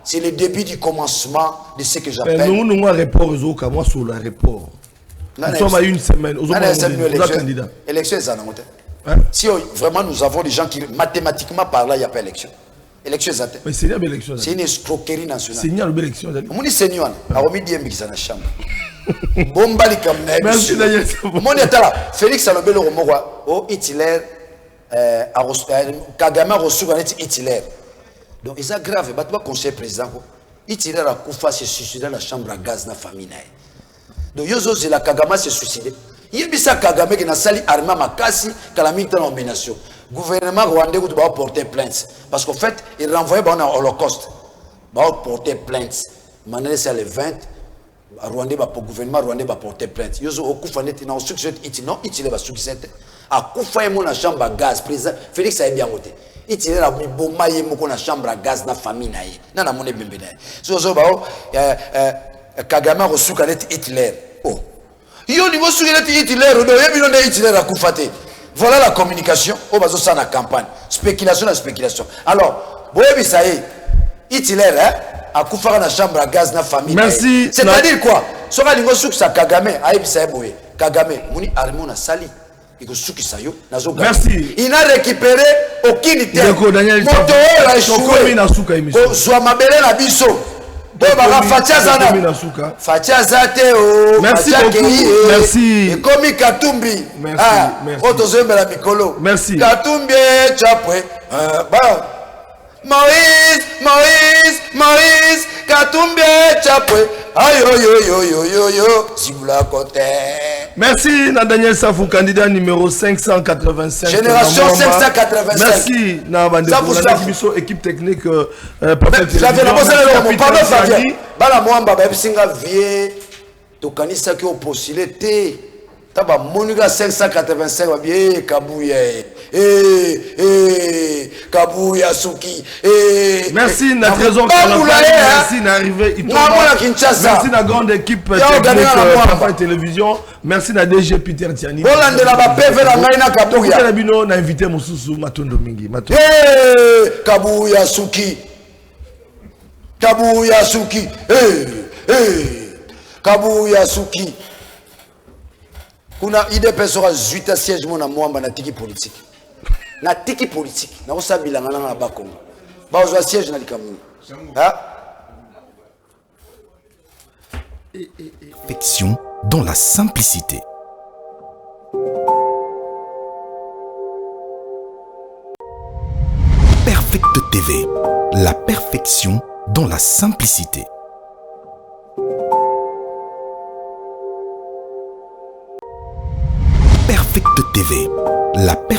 C'est le début du commencement de ce que j'appelle. Nous avons un report moi sur le report. Nous sommes à une semaine. Nous sommes candidats. Élection est si vraiment nous avons des gens qui, mathématiquement parlant, il n'y a pas élection. Élection est mais c'est une élection. C'est une escroquerie nationale. C'est une élection. On dit Seigneur, on a remis des dans la chambre. Bombali comme merci Daniel. Mon état Félix Salobé le Romorwa, oh Hitler, Kagame a reçu un Hitler. Donc, c'est grave. Il y a un conseil président. Hitler a Koufa se suicidé dans la chambre à gaz dans la famille. Donc, Yozo Zela Kagame se suicidé. Il y a un Kagame qui a sali armé Makasi, qui a mis dans la nomination. Le gouvernement rwandais doit porter plainte. Parce qu'en fait, il renvoyait dans l'Holocauste. Il va porter plainte. Maintenant, c'est le 20. Le gouvernement rwandais va porter plainte. Yozo Okufa n'est pas succès. Non, Hitler va succès. A Koufa est dans la chambre à gaz. Président Félix a bien voté. Hitler a mis bomba dans la chambre à gaz dans la famille. Dans la monnaie bimbe. So Kagame a reçu Hitler. Oh. Yo niveau reçu Hitler, Hitler a Koufate. Voilà la communication. Oh bazo ça na campagne. Spéculation na spéculation. Alors, boyebi ça y Hitler a Koufara na chambre à gaz dans la famille. Merci. C'est-à-dire quoi? Soka lingo suk sa Kagame a ça boye. Kagame muni armon na sali. Merci. Il n'a récupéré aucune terre. Daniel, Moto a échoué. Merci beaucoup. Merci. Et comme Katumbi. Merci. Katumbi Chapwe. Moïse, Katumbi Chapwe. Aïe, Zibula Kote. Merci, Daniel Safou, candidat numéro 585. Génération 585. Merci, Nabande. Équipe technique. J'avais la bonne pardon, Fabien. Bala Mwamba, Babsinga vie. Tokanisa qui ont postulé. Taba Monuga 585 bien Kabouya Kabouya Suki merci na trésor merci na arrivé merci na grande équipe technique télévision merci na DG Peter Tiani Bolande la ba PV la ngai na Kabouya na bino na invité Mususu Matondo Mingi Kabouya Suki Kabouya Suki Kabouya Suki kuna IDP sera zuita siège mona mwamba na tiki politique. Na tiki politique. Na osabila ngana na bakongo. Ba ozwa siège na likamu. Perfection dans la simplicité. Perfect TV. La perfection dans la simplicité. Perfect TV. La